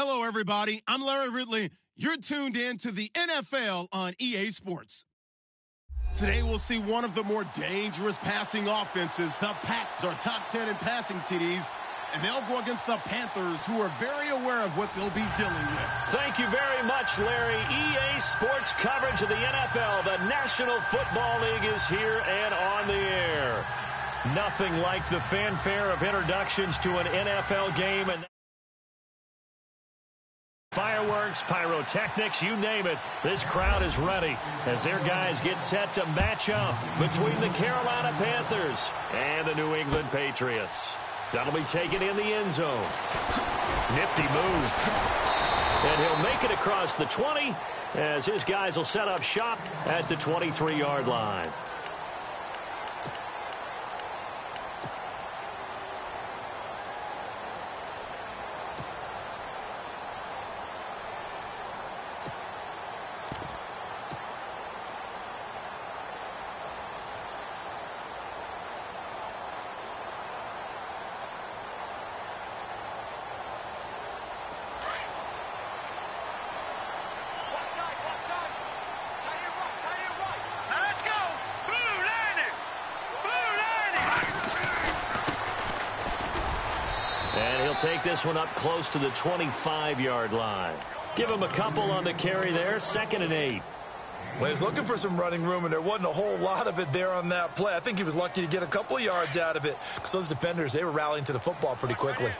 Hello, everybody. I'm Larry Ridley. You're tuned in to the NFL on EA Sports. Today, we'll see one of the more dangerous passing offenses. The Pats are top 10 in passing TDs, and they'll go against the Panthers, who are very aware of what they'll be dealing with. Thank you very much, Larry. EA Sports coverage of the NFL. The National Football League is here and on the air. Nothing like the fanfare of introductions to an NFL game. And fireworks, pyrotechnics, you name it, this crowd is ready as their guys get set to match up between the Carolina Panthers and the New England Patriots. That'll be taken in the end zone. Nifty move. And he'll make it across the 20 as his guys will set up shop at the 23-yard line. Take this one up close to the 25-yard line. Give him a couple on the carry there. 2nd and 8. Well, he's looking for some running room, and there wasn't a whole lot of it there on that play. I think he was lucky to get a couple of yards out of it because those defenders, they were rallying to the football pretty quickly.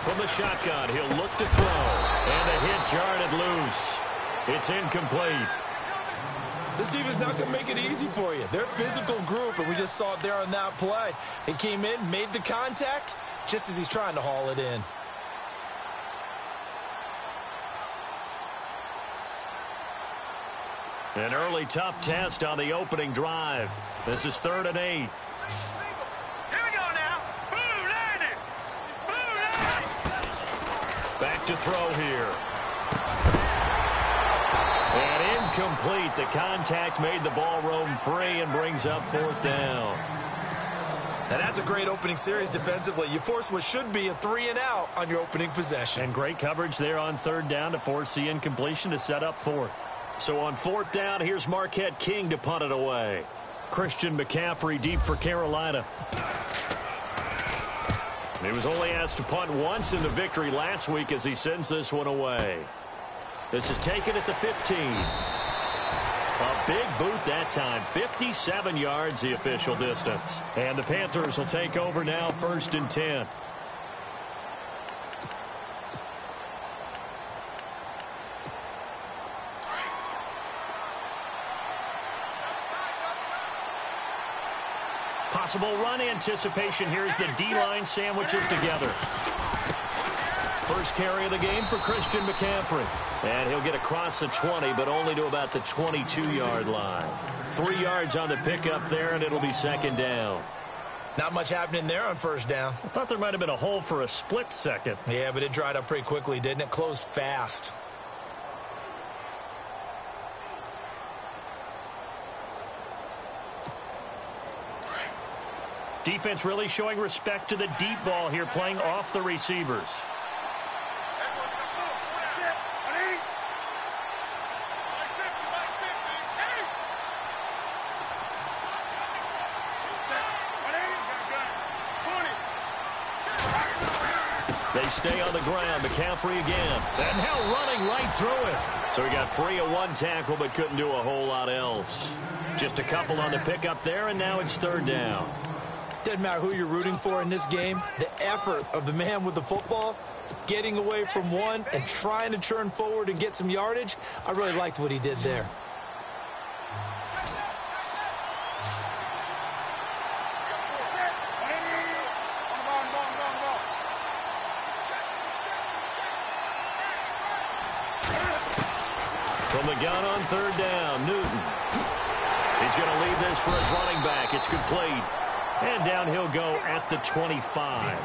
From the shotgun, he'll look to throw. And the hit jarred it loose. It's incomplete. This defense is not going to make it easy for you. They're a physical group, and we just saw it there on that play. They came in, made the contact, just as he's trying to haul it in. An early tough test on the opening drive. This is 3rd and 8. Here we go now. Boom, landed. Boom, landed. Back to throw here. And incomplete. The contact made the ball roam free and brings up 4th down. And that's a great opening series defensively. You force what should be a 3-and-out on your opening possession. And great coverage there on 3rd down to force the incompletion to set up 4th. So on 4th down, here's Marquette King to punt it away. Christian McCaffrey deep for Carolina. He was only asked to punt once in the victory last week as he sends this one away. This is taken at the 15. A big boot that time. 57 yards the official distance. And the Panthers will take over now, 1st and 10. Possible run anticipation here as the D-line sandwiches together. First carry of the game for Christian McCaffrey. And he'll get across the 20, but only to about the 22-yard line. 3 yards on the pickup there, and it'll be 2nd down. Not much happening there on 1st down. I thought there might have been a hole for a split second. Yeah, but it dried up pretty quickly, didn't it? Closed fast. Defense really showing respect to the deep ball here, playing off the receivers. They stay on the ground. McCaffrey again. And now running right through it. So he got free of one tackle but couldn't do a whole lot else. Just a couple on the pickup there, and now it's 3rd down. Doesn't matter who you're rooting for in this game. The effort of the man with the football, getting away from one and trying to turn forward and get some yardage, I really liked what he did there. From the gun on 3rd down, Newton. He's going to lead this for his running back. It's complete. And down he'll go at the 25.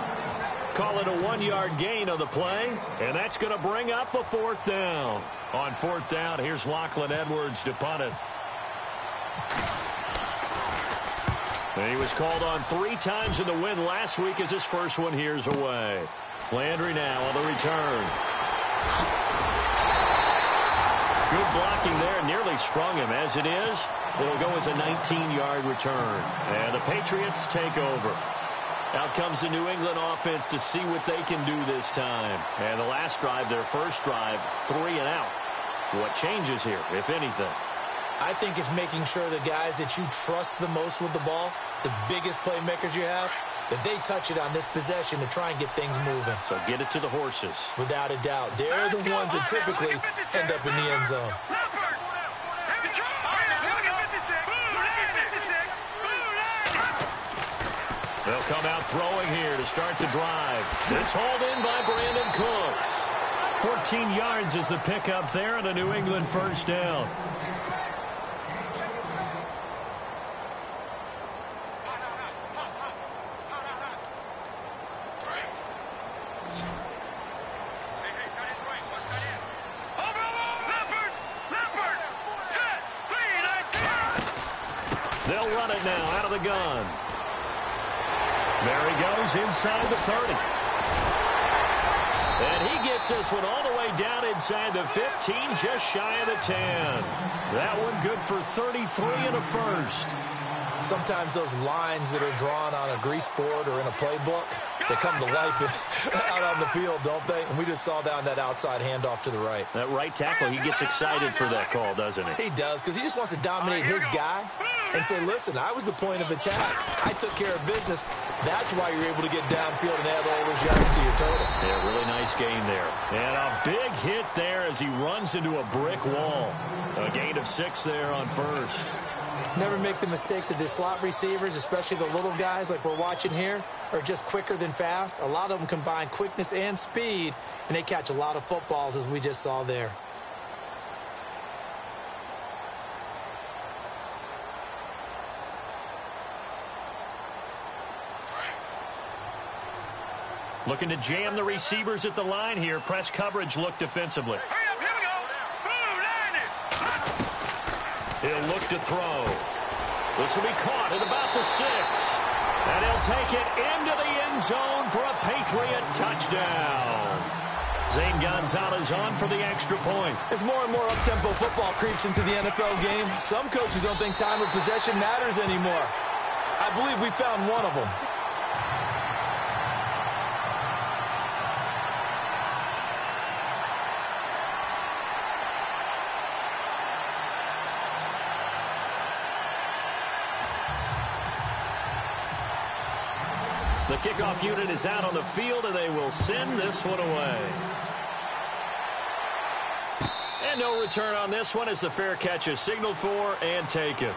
Call it a 1-yard gain on the play, and that's going to bring up a 4th down. On 4th down, here's Lachlan Edwards to punt it. And he was called on 3 times in the win last week as his first one here's away. Landry now on the return. Good blocking there, nearly sprung him. As it is, it'll go as a 19-yard return. And the Patriots take over. Out comes the New England offense to see what they can do this time. And the last drive, their first drive, 3 and out. What changes here, if anything? I think it's making sure the guys that you trust the most with the ball, the biggest playmakers you have, that they touch it on this possession to try and get things moving. So get it to the horses. Without a doubt. They're the ones that typically end up in the end zone. They'll come out throwing here to start the drive. It's hauled in by Brandon Cooks. 14 yards is the pickup there and a New England first down. They'll run it now out of the gun. There he goes inside the 30. And he gets this one all the way down inside the 15, just shy of the 10. That one good for 33 and a first. Sometimes those lines that are drawn on a grease board or in a playbook, they come to life out on the field, don't they? And we just saw down that outside handoff to the right. That right tackle, he gets excited for that call, doesn't he? He does, because he just wants to dominate his guy and say, listen, I was the point of attack. I took care of business. That's why you're able to get downfield and add all those yards to your total. Yeah, really nice gain there. And a big hit there as he runs into a brick wall. A gain of 6 there on first. Never make the mistake that the slot receivers, especially the little guys like we're watching here, are just quicker than fast. A lot of them combine quickness and speed, and they catch a lot of footballs, as we just saw there. Looking to jam the receivers at the line here. Press coverage look defensively. Hurry up, here we go. Boom, landed. He'll look to throw. This will be caught at about the 6. And he'll take it into the end zone for a Patriot touchdown. Zane Gonzalez on for the extra point. As more and more up-tempo football creeps into the NFL game, some coaches don't think time of possession matters anymore. I believe we found one of them. The kickoff unit is out on the field, and they will send this one away. And no return on this one as the fair catch is signaled for and taken.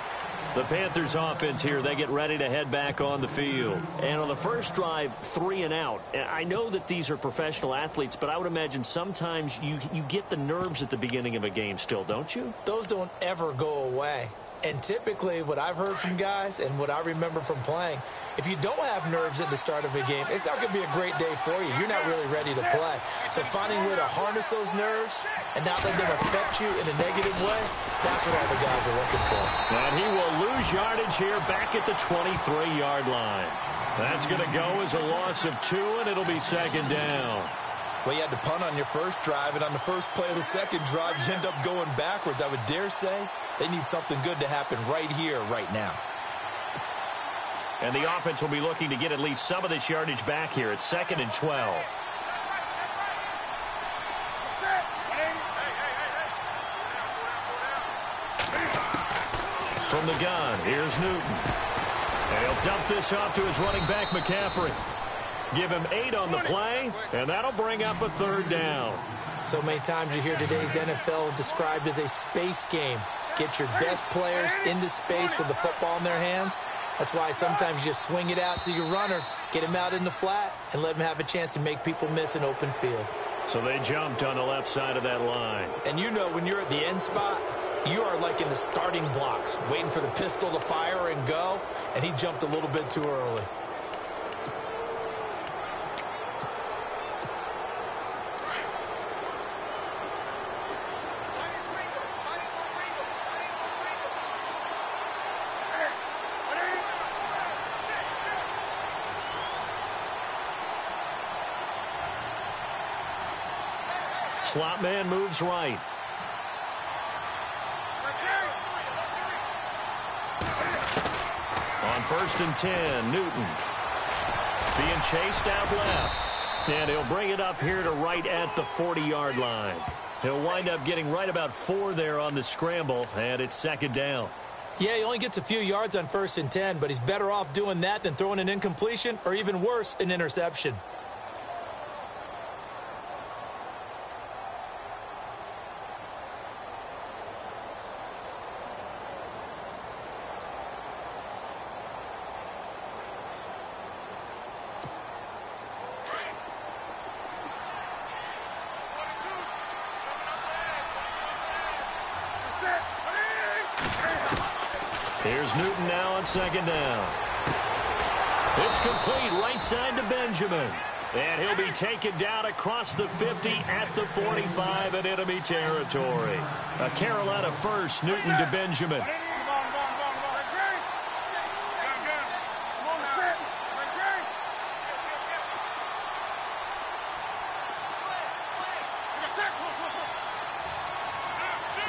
The Panthers offense here, they get ready to head back on the field. And on the first drive, 3 and out. And I know that these are professional athletes, but I would imagine sometimes you get the nerves at the beginning of a game still, don't you? Those don't ever go away. And typically what I've heard from guys and what I remember from playing, if you don't have nerves at the start of a game, it's not going to be a great day for you. You're not really ready to play. So finding a way to harness those nerves and not let them affect you in a negative way, that's what all the guys are looking for. And he will lose yardage here back at the 23-yard line. That's going to go as a loss of 2, and it'll be second down. Well, you had to punt on your first drive, and on the first play of the second drive, you end up going backwards. I would dare say they need something good to happen right here, right now. And the offense will be looking to get at least some of this yardage back here. It's 2nd and 12. From the gun, here's Newton. And he'll dump this off to his running back, McCaffrey. Give him 8 on the play, and that'll bring up a 3rd down. So many times you hear today's NFL described as a space game. Get your best players into space with the football in their hands. That's why sometimes you swing it out to your runner, get him out in the flat, and let him have a chance to make people miss an open field. So they jumped on the left side of that line. And you know when you're at the end spot, you are like in the starting blocks, waiting for the pistol to fire and go, and he jumped a little bit too early. Slot man moves right. On 1st and 10, Newton being chased out left. And he'll bring it up here to right at the 40-yard line. He'll wind up getting right about 4 there on the scramble, and it's 2nd down. Yeah, he only gets a few yards on 1st and 10, but he's better off doing that than throwing an incompletion or even worse, an interception. Here's Newton now on 2nd down. It's complete right side to Benjamin. And he'll be taken down across the 50 at the 45 in enemy territory. A Carolina first, Newton to Benjamin.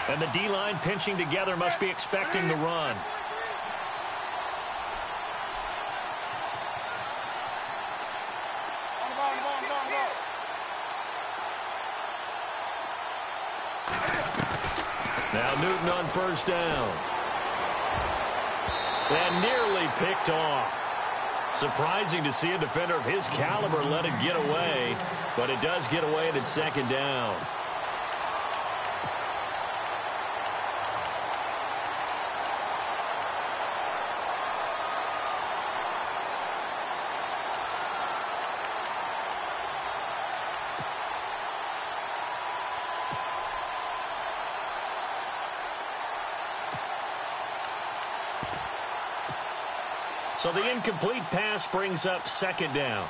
And the D-line pinching together must be expecting the run. Now Newton on 1st down. And nearly picked off. Surprising to see a defender of his caliber let it get away, but it does get away and it's 2nd down. So the incomplete pass brings up 2nd down.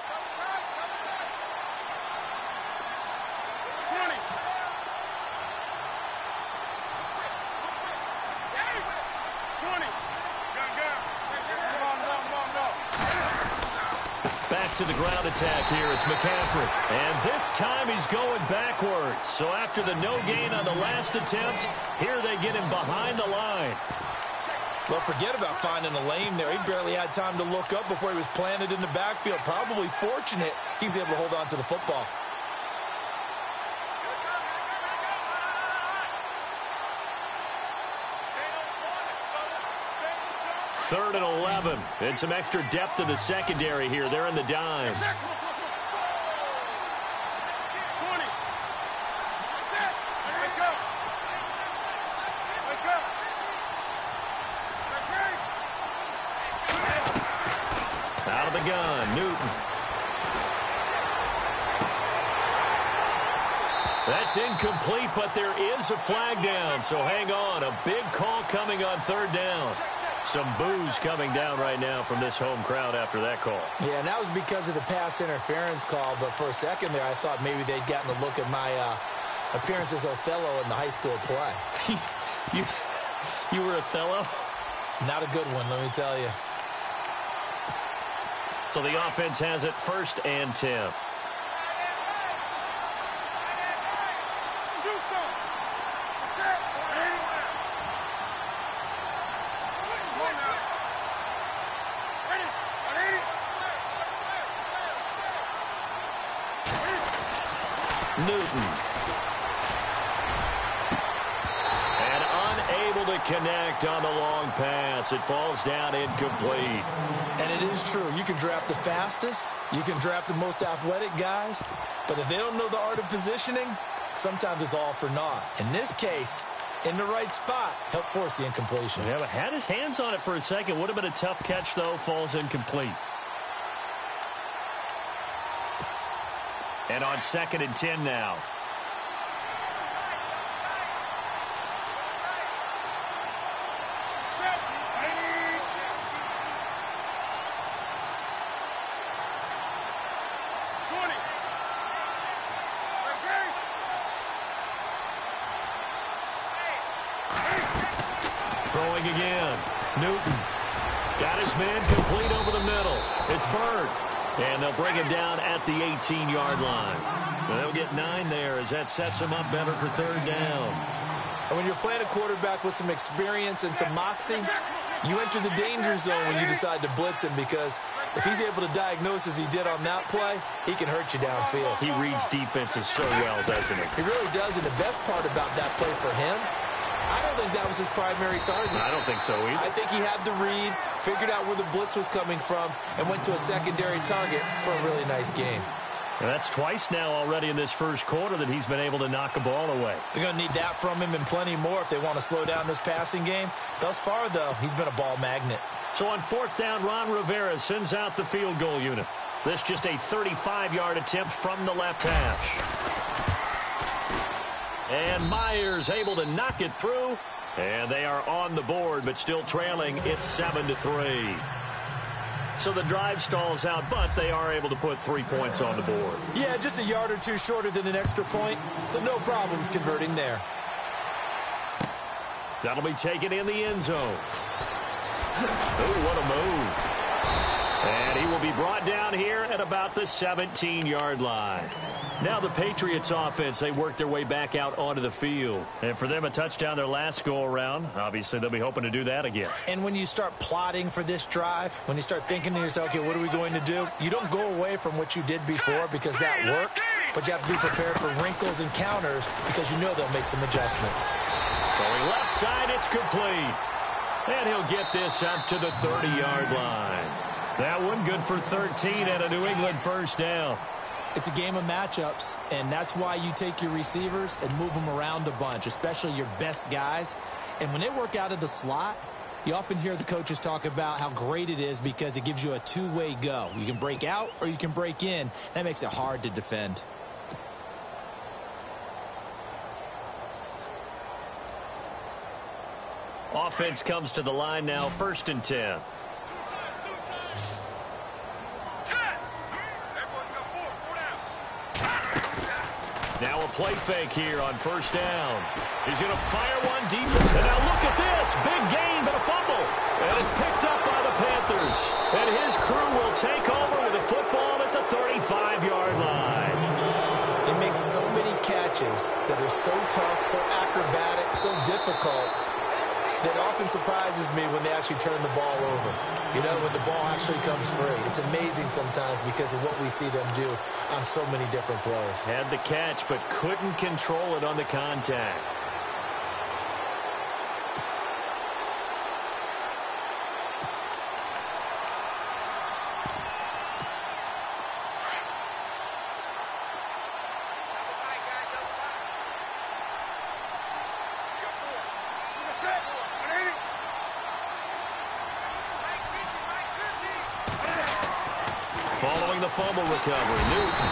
Back to the ground attack here. It's McCaffrey. And this time he's going backwards. So after the no gain on the last attempt, here they get him behind the line. Well, forget about finding a lane there. He barely had time to look up before he was planted in the backfield. Probably fortunate he was able to hold on to the football. Third and 11. And some extra depth in the secondary here. They're in the dimes. Out of the gun, Newton. That's incomplete, but there is a flag down, so hang on. A big call coming on 3rd down. Some boos coming down right now from this home crowd after that call. Yeah, and that was because of the pass interference call, but for a second there, I thought maybe they'd gotten a look at my appearance as Othello in the high school play. You were Othello? Not a good one, let me tell you. So the offense has it 1st and 10. Newton. And unable to connect on the long pass. It falls down incomplete. And it is true. You can draft the fastest. You can draft the most athletic guys. But if they don't know the art of positioning, sometimes it's all for naught. In this case, in the right spot, helped force the incompletion. Yeah, but had his hands on it for a second. Would have been a tough catch, though. Falls incomplete. And on 2nd and 10 now. Throwing again. Newton got his man complete over the middle. It's Bird. And they'll bring him down at the 18-yard line. They'll get 9 there as that sets them up better for third down. And when you're playing a quarterback with some experience and some moxie, you enter the danger zone when you decide to blitz him, because if he's able to diagnose as he did on that play, he can hurt you downfield. He reads defenses so well, doesn't he? He really does, and the best part about that play for him, I don't think that was his primary target. I don't think so either. I think he had the read, figured out where the blitz was coming from, and went to a secondary target for a really nice game. And that's twice now already in this first quarter that he's been able to knock a ball away. They're going to need that from him and plenty more if they want to slow down this passing game. Thus far, though, he's been a ball magnet. So on fourth down, Ron Rivera sends out the field goal unit. This just a 35-yard attempt from the left hash. And Myers able to knock it through. And they are on the board, but still trailing. It's 7-3. So the drive stalls out, but they are able to put 3 points on the board. Yeah, just a yard or two shorter than an extra point, so no problems converting there. That'll be taken in the end zone. Oh, what a move. And he will be brought down here at about the 17-yard line. Now the Patriots offense, they work their way back out onto the field. And for them, a touchdown their last go-around. Obviously, they'll be hoping to do that again. And when you start plotting for this drive, when you start thinking to yourself, okay, what are we going to do? You don't go away from what you did before because that worked, but you have to be prepared for wrinkles and counters because you know they'll make some adjustments. Throwing left side, it's complete. And he'll get this up to the 30-yard line. That one good for 13 and a New England first down. It's a game of matchups, and that's why you take your receivers and move them around a bunch, especially your best guys. And when they work out of the slot, you often hear the coaches talk about how great it is because it gives you a two-way go. You can break out or you can break in. That makes it hard to defend. Offense comes to the line now, 1st and 10. Now a play fake here on first down. He's going to fire one deep. And now look at this. Big gain, but a fumble. And it's picked up by the Panthers. And his crew will take over with the football at the 35-yard line. They make so many catches that are so tough, so acrobatic, so difficult, that often surprises me when they actually turn the ball over. You know, when the ball actually comes free. It's amazing sometimes because of what we see them do on so many different plays. Had the catch, but couldn't control it on the contact. Following the fumble recovery, Newton.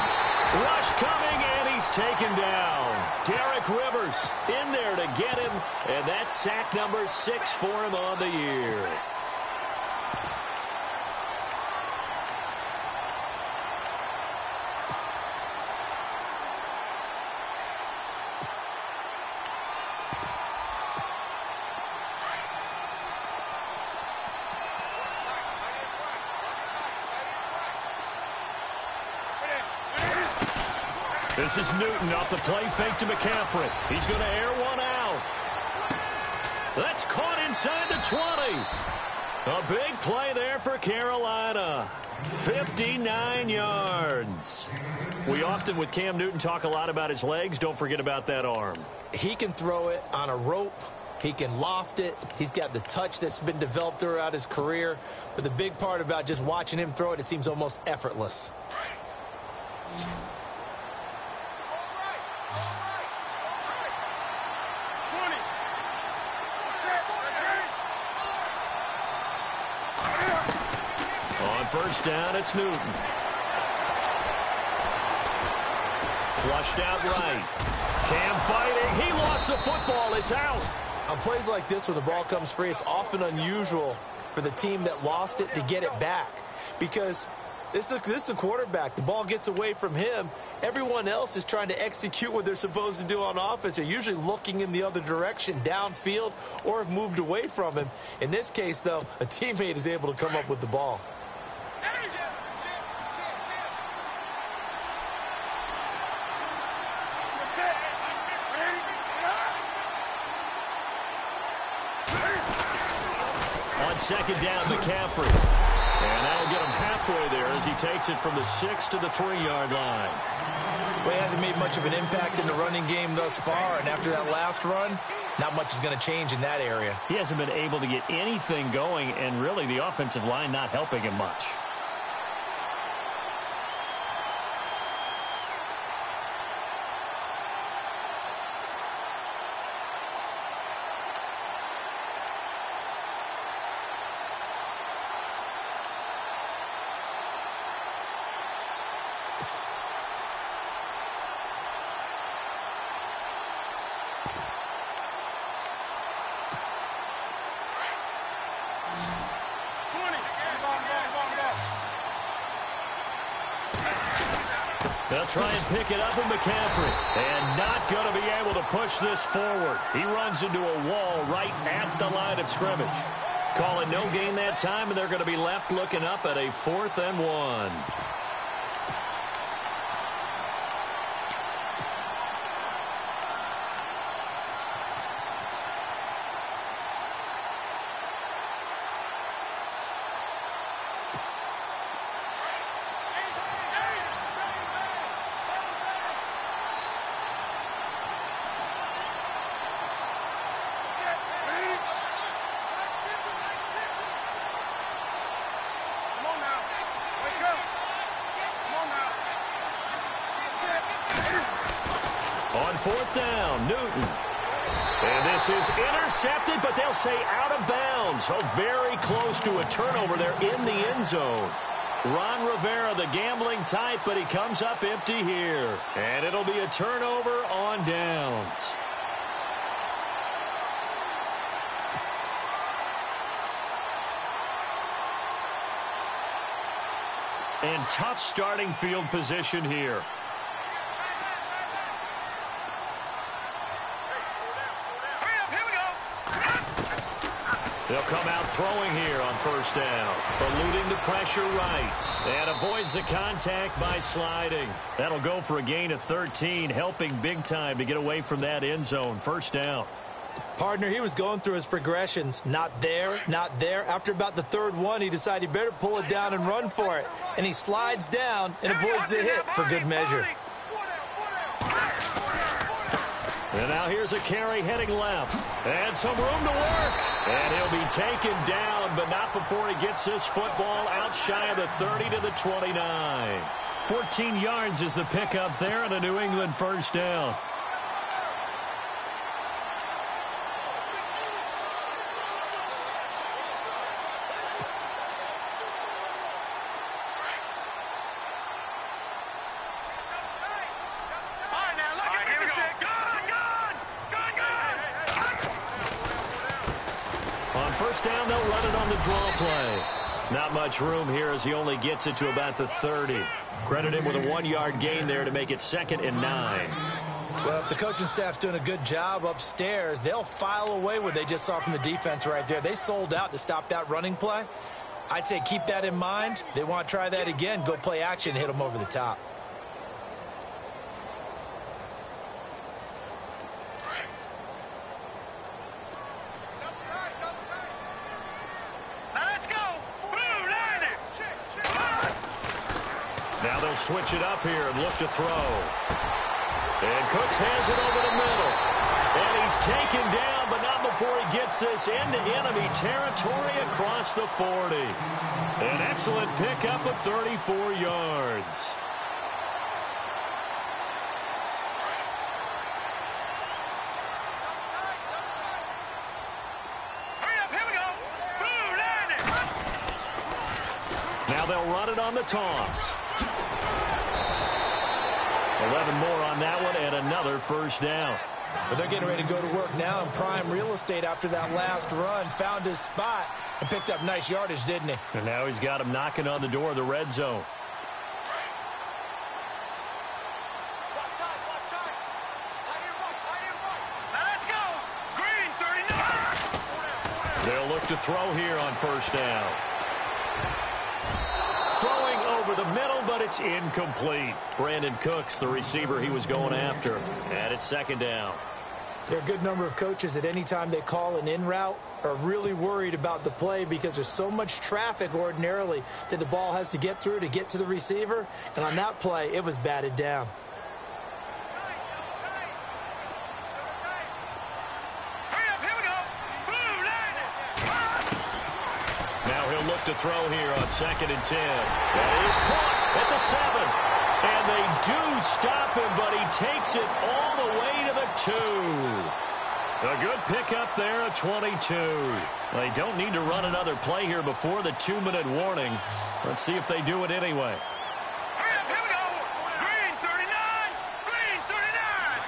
Rush coming, and he's taken down. Derek Rivers in there to get him, and that's sack number 6 for him on the year. This is Newton off the play fake to McCaffrey. He's going to air one out. That's caught inside the 20. A big play there for Carolina. 59 yards. We often, with Cam Newton, talk a lot about his legs. Don't forget about that arm. He can throw it on a rope. He can loft it. He's got the touch that's been developed throughout his career. But the big part about just watching him throw it, it seems almost effortless. First down, it's Newton. Flushed out right. Cam fighting. He lost the football. It's out. On plays like this where the ball comes free, it's often unusual for the team that lost it to get it back. Because this is a quarterback. The ball gets away from him. Everyone else is trying to execute what they're supposed to do on offense. They're usually looking in the other direction, downfield, or have moved away from him. In this case, though, a teammate is able to come up with the ball. On second down, McCaffrey. And that'll get him halfway there as he takes it from the 6 to the 3-yard line. Well, he hasn't made much of an impact in the running game thus far, and after that last run, not much is going to change in that area. He hasn't been able to get anything going, and really the offensive line not helping him much. They'll try and pick it up with McCaffrey. And not going to be able to push this forward. He runs into a wall right at the line of scrimmage. Call it no gain that time, and they're going to be left looking up at a 4th and 1. On 4th down, Newton. And this is intercepted, but they'll say out of bounds. Oh, very close to a turnover there in the end zone. Ron Rivera, the gambling type, but he comes up empty here. And it'll be a turnover on downs. And tough starting field position here. They'll come out throwing here on 1st down. Eluding the pressure right. And avoids the contact by sliding. That'll go for a gain of 13, helping big time to get away from that end zone. 1st down. Partner, he was going through his progressions. Not there, not there. After about the 3rd one, he decided he better pull it down and run for it. And he slides down and avoids the hit for good measure. And now here's a carry heading left. And some room to work. And he'll be taken down, but not before he gets this football out shy of the 30 to the 29. 14 yards is the pickup there and a New England 1st down. On 1st down, they'll run it on the draw play. Not much room here as he only gets it to about the 30. Credit him with a 1-yard gain there to make it 2nd and 9. Well, if the coaching staff's doing a good job upstairs, they'll file away what they just saw from the defense right there. They sold out to stop that running play. I'd say keep that in mind. They want to try that again. Go play action, hit them over the top. Now they'll switch it up here and look to throw. And Cooks has it over the middle. And he's taken down, but not before he gets this into enemy territory across the 40. An excellent pickup of 34 yards. Now they'll run it on the toss. 11 more on that one and another 1st down. But they're getting ready to go to work now in prime real estate after that last run. Found his spot and picked up nice yardage, didn't he? And now he's got him knocking on the door of the red zone. They'll look to throw here on 1st down. Throwing over the middle, but it's incomplete. Brandon Cooks, the receiver he was going after. And it's 2nd down. There are a good number of coaches that any time they call an in route, are really worried about the play because there's so much traffic ordinarily that the ball has to get through to get to the receiver. And on that play, it was batted down. Now he'll look to throw here on 2nd and 10. That is caught at the 7. And they do stop him, but he takes it all the way to the 2. A good pickup there at 22. They don't need to run another play here before the 2-minute warning. Let's see if they do it anyway. Here we go. Green 39. Green 39.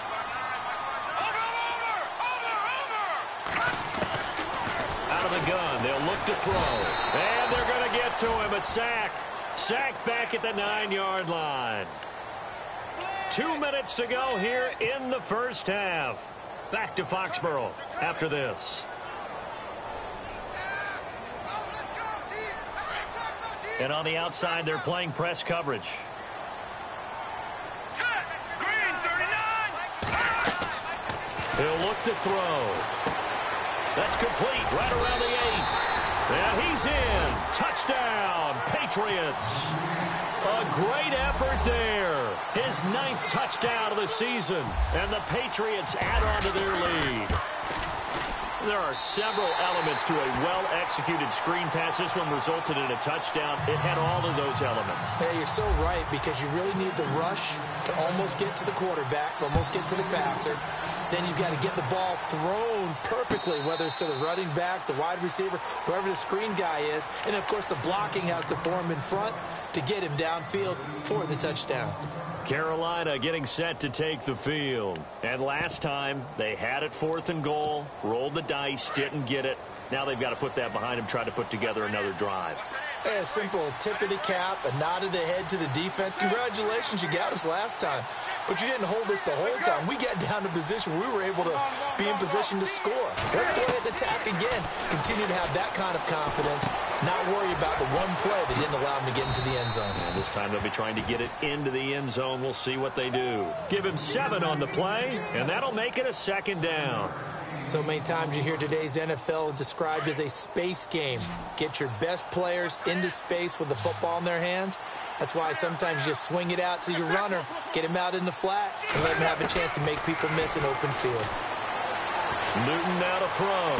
Over. Out of the gun, they'll look to throw. And they're going to get to him. A sack. Sacked back at the 9-yard line. 2 minutes to go here in the first half. Back to Foxborough after this. And on the outside, they're playing press coverage. Green 39. He'll look to throw. That's complete right around the 8. And he's in. Touchdown, Patriots. A great effort there. His 9th touchdown of the season. And the Patriots add on to their lead. There are several elements to a well-executed screen pass. This one resulted in a touchdown. It had all of those elements. Hey, you're so right, because you really need the rush to almost get to the quarterback, almost get to the passer. Then you've got to get the ball thrown perfectly, whether it's to the running back, the wide receiver, whoever the screen guy is. And, of course, the blocking has to form in front to get him downfield for the touchdown. Carolina getting set to take the field. And last time, they had it 4th and goal, rolled the dice, didn't get it. Now they've got to put that behind them, try to put together another drive. A simple tip of the cap, a nod of the head to the defense. Congratulations, you got us last time. But you didn't hold us the whole time. We got down to position where we were able to be in position to score. Let's go ahead and attack again. Continue to have that kind of confidence. Not worry about the one play that didn't allow them to get into the end zone. And this time they'll be trying to get it into the end zone. We'll see what they do. Give him 7 on the play, and that'll make it a 2nd down. So many times you hear today's NFL described as a space game. Get your best players into space with the football in their hands. That's why sometimes you just swing it out to your runner, get him out in the flat, and let him have a chance to make people miss an open field. Newton now to throw.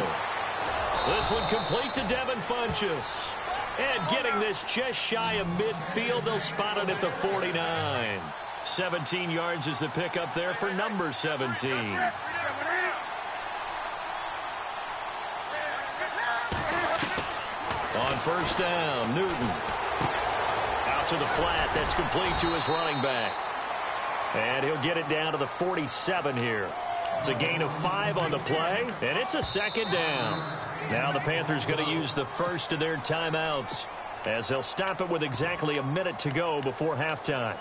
This one complete to Devin Funchess. And getting this just shy of midfield, they'll spot it at the 49. 17 yards is the pickup there for number 17. On 1st down, Newton. Out to the flat. That's complete to his running back. And he'll get it down to the 47 here. It's a gain of 5 on the play, and it's a 2nd down. Now the Panthers going to use the first of their timeouts, as they'll stop it with exactly a minute to go before halftime.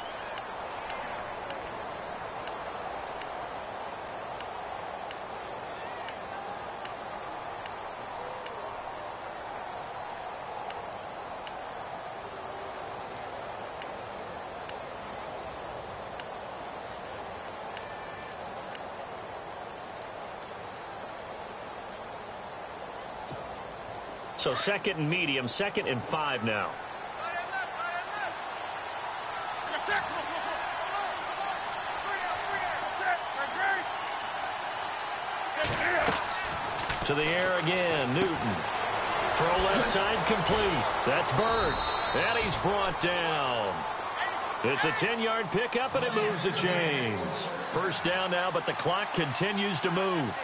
So 2nd and medium, 2nd and 5 now. To the air again, Newton. Throw left side complete. That's Bird. And he's brought down. It's a 10-yard pickup, and it moves the chains. 1st down now, but the clock continues to move.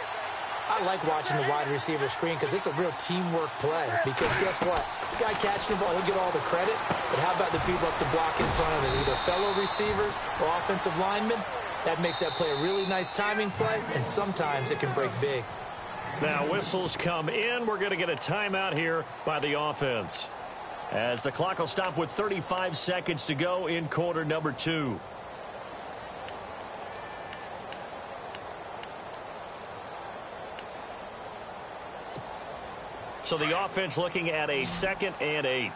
I like watching the wide receiver screen because it's a real teamwork play. Because guess what? The guy catching the ball, he'll get all the credit. But how about the people up to block in front of him? Either fellow receivers or offensive linemen. That makes that play a really nice timing play, and sometimes it can break big. Now whistles come in. We're going to get a timeout here by the offense, as the clock will stop with 35 seconds to go in quarter number 2. So the offense looking at a 2nd and 8.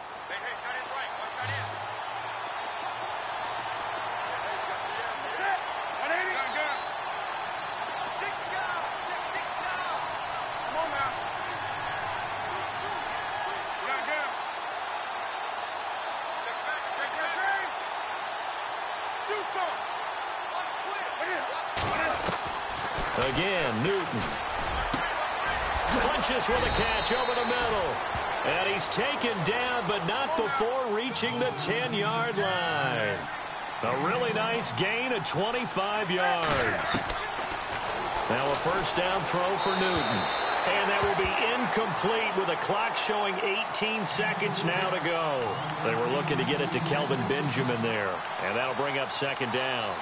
Again, Newton. Funches with a catch over the middle. And he's taken down, but not before reaching the 10-yard line. A really nice gain of 25 yards. Now a first down throw for Newton. And that will be incomplete with the clock showing 18 seconds now to go. They were looking to get it to Kelvin Benjamin there. And that'll bring up second down.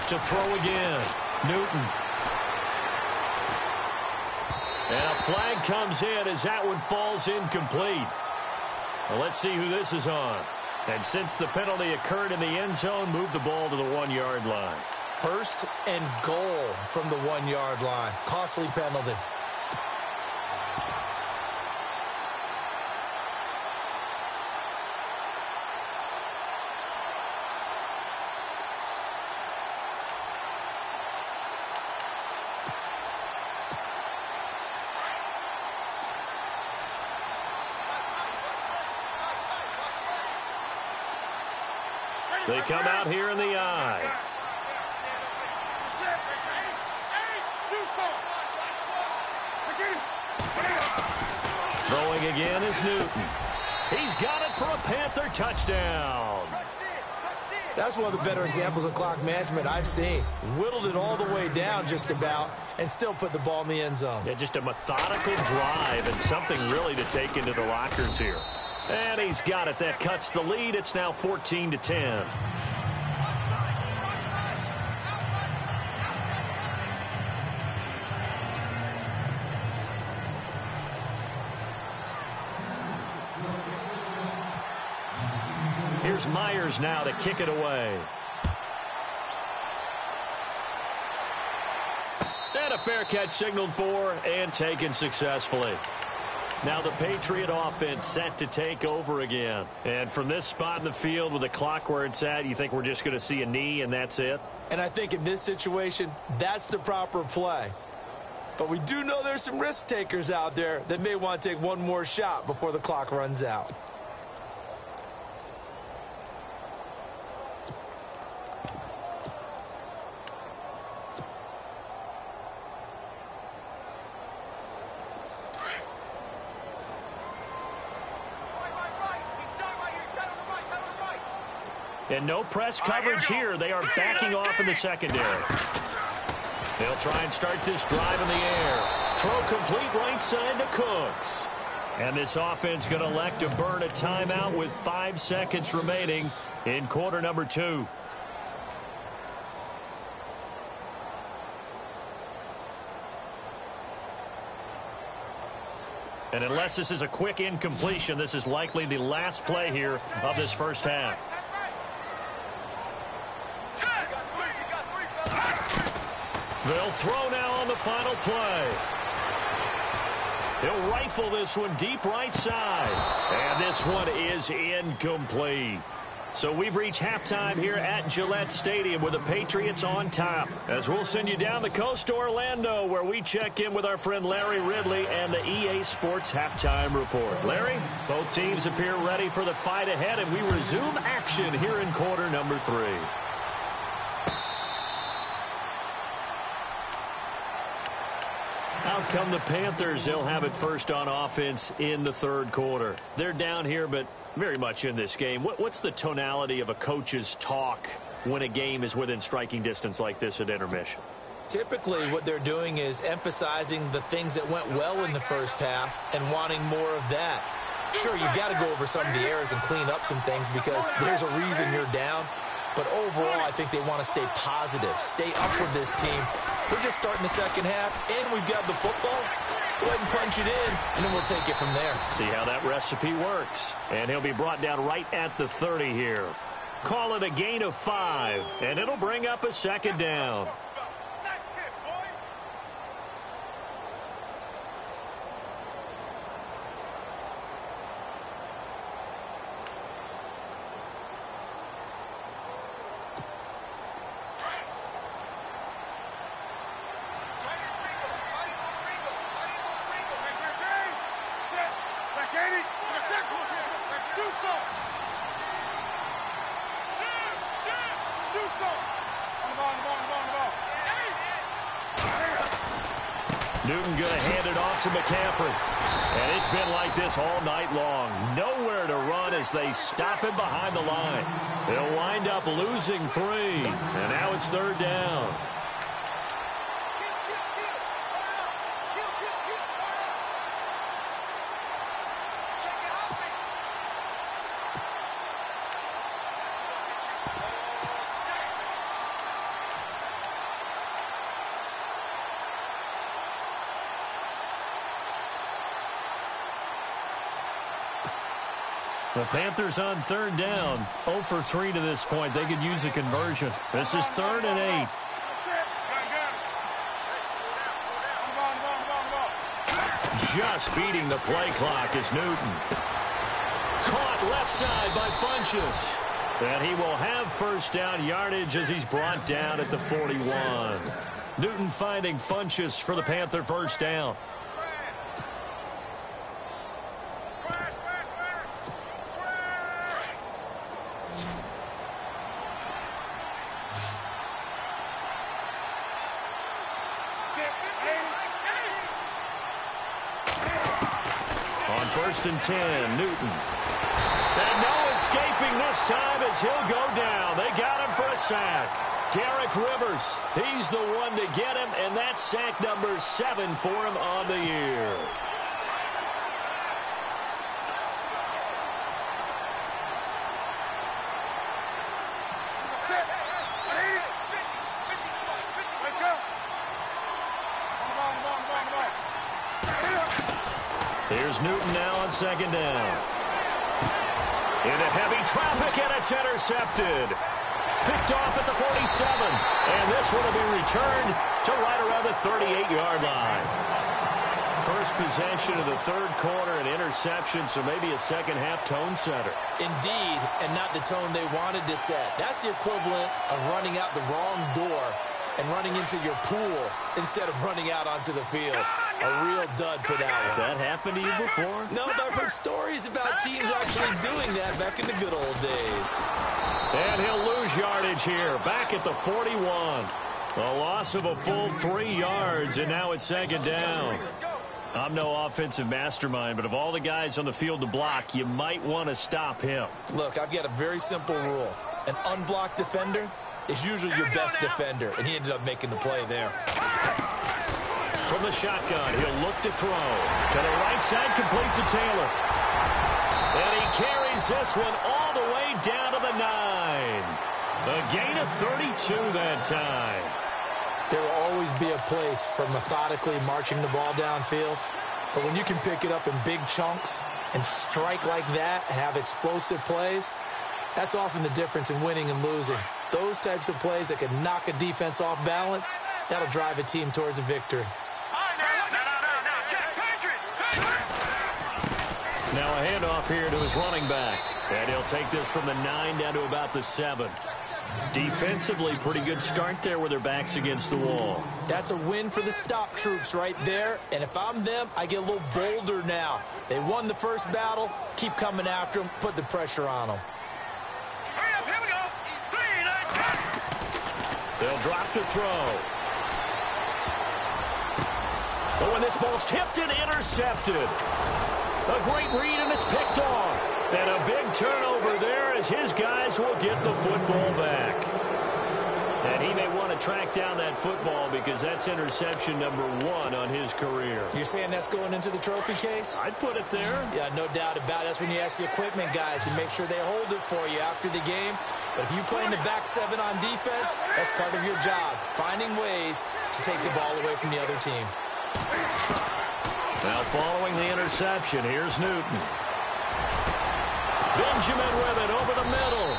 To throw again, Newton. And a flag comes in as that one falls incomplete. Well, let's see who this is on. And since the penalty occurred in the end zone, move the ball to the 1-yard line. First and goal from the 1-yard line. Costly penalty. They come out here in the eye. Throwing again is Newton. He's got it for a Panther touchdown. That's one of the better examples of clock management I've seen. Whittled it all the way down just about and still put the ball in the end zone. Yeah, just a methodical drive and something really to take into the lockers here. And he's got it. That cuts the lead. It's now 14-10. Here's Myers now to kick it away. And a fair catch signaled for and taken successfully. Now the Patriot offense set to take over again. And from this spot in the field with the clock where it's at, you think we're just going to see a knee and that's it? And I think in this situation, that's the proper play. But we do know there's some risk takers out there that may want to take one more shot before the clock runs out. And no press coverage here. They are backing off in the secondary. They'll try and start this drive in the air. Throw complete right side to Cooks. And this offense going to elect to burn a timeout with 5 seconds remaining in quarter number 2. And unless this is a quick incompletion, this is likely the last play here of this first half. They'll throw now on the final play. He'll rifle this one deep right side. And this one is incomplete. So we've reached halftime here at Gillette Stadium with the Patriots on top. As we'll send you down the coast to Orlando, where we check in with our friend Larry Ridley and the EA Sports Halftime Report. Larry, both teams appear ready for the fight ahead, and we resume action here in quarter number 3. Out come the Panthers. They'll have it first on offense in the third quarter. They're down here, but very much in this game. What's the tonality of a coach's talk when a game is within striking distance like this at intermission? Typically, what they're doing is emphasizing the things that went well in the first half and wanting more of that. Sure, you've got to go over some of the errors and clean up some things because there's a reason you're down. But overall, I think they want to stay positive, stay up with this team. We're just starting the second half, and we've got the football. Let's go ahead and punch it in, and then we'll take it from there. See how that recipe works. And he'll be brought down right at the 30 here. Call it a gain of 5, and it'll bring up a second down. Newton going to hand it off to McCaffrey. And it's been like this all night long. Nowhere to run as they stop him behind the line. They'll wind up losing 3. And now it's 3rd down. The Panthers on 3rd down. 0 for 3 to this point. They could use a conversion. This is 3rd and 8. Just beating the play clock is Newton. Caught left side by Funchess. And he will have 1st down yardage as he's brought down at the 41. Newton finding Funchess for the Panther 1st down. On 1st and 10, Newton. And no escaping this time as he'll go down. They got him for a sack. Derek Rivers, he's the one to get him, and that's sack number 7 for him on the year. Here's Newton now on 2nd down. Into heavy traffic, and it's intercepted. Picked off at the 47. And this one will be returned to right around the 38-yard line. First possession of the 3rd quarter, an interception, so maybe a second-half tone setter. Indeed, and not the tone they wanted to set. That's the equivalent of running out the wrong door and running into your pool instead of running out onto the field. A real dud for that one. Has that happened to you before? No, but I've heard stories about teams actually doing that back in the good old days. And he'll lose yardage here, back at the 41. A loss of a full 3 yards, and now it's 2nd down. I'm no offensive mastermind, but of all the guys on the field to block, you might want to stop him. Look, I've got a very simple rule. An unblocked defender is usually your best defender, and he ended up making the play there. From the shotgun, he'll look to throw. To the right side, complete to Taylor. And he carries this one all the way down to the 9. A gain of 32 that time. There will always be a place for methodically marching the ball downfield. But when you can pick it up in big chunks and strike like that, have explosive plays, that's often the difference in winning and losing. Those types of plays that can knock a defense off balance, that'll drive a team towards a victory. Now a handoff here to his running back. And he'll take this from the 9 down to about the 7. Defensively, pretty good start there with their backs against the wall. That's a win for the stop troops right there. And if I'm them, I get a little bolder now. They won the first battle. Keep coming after them. Put the pressure on them. Hurry up, here we go. 3, 9, 10. They'll drop to throw. Oh, and this ball's tipped and intercepted. A great read, and it's picked off. And a big turnover there as his guys will get the football back. And he may want to track down that football because that's interception number 1 on his career. You're saying that's going into the trophy case? I'd put it there. Yeah, no doubt about it. That's when you ask the equipment guys to make sure they hold it for you after the game. But if you play in the back 7 on defense, that's part of your job, finding ways to take the ball away from the other team. Now following the interception, here's Newton. Benjamin with it over the middle.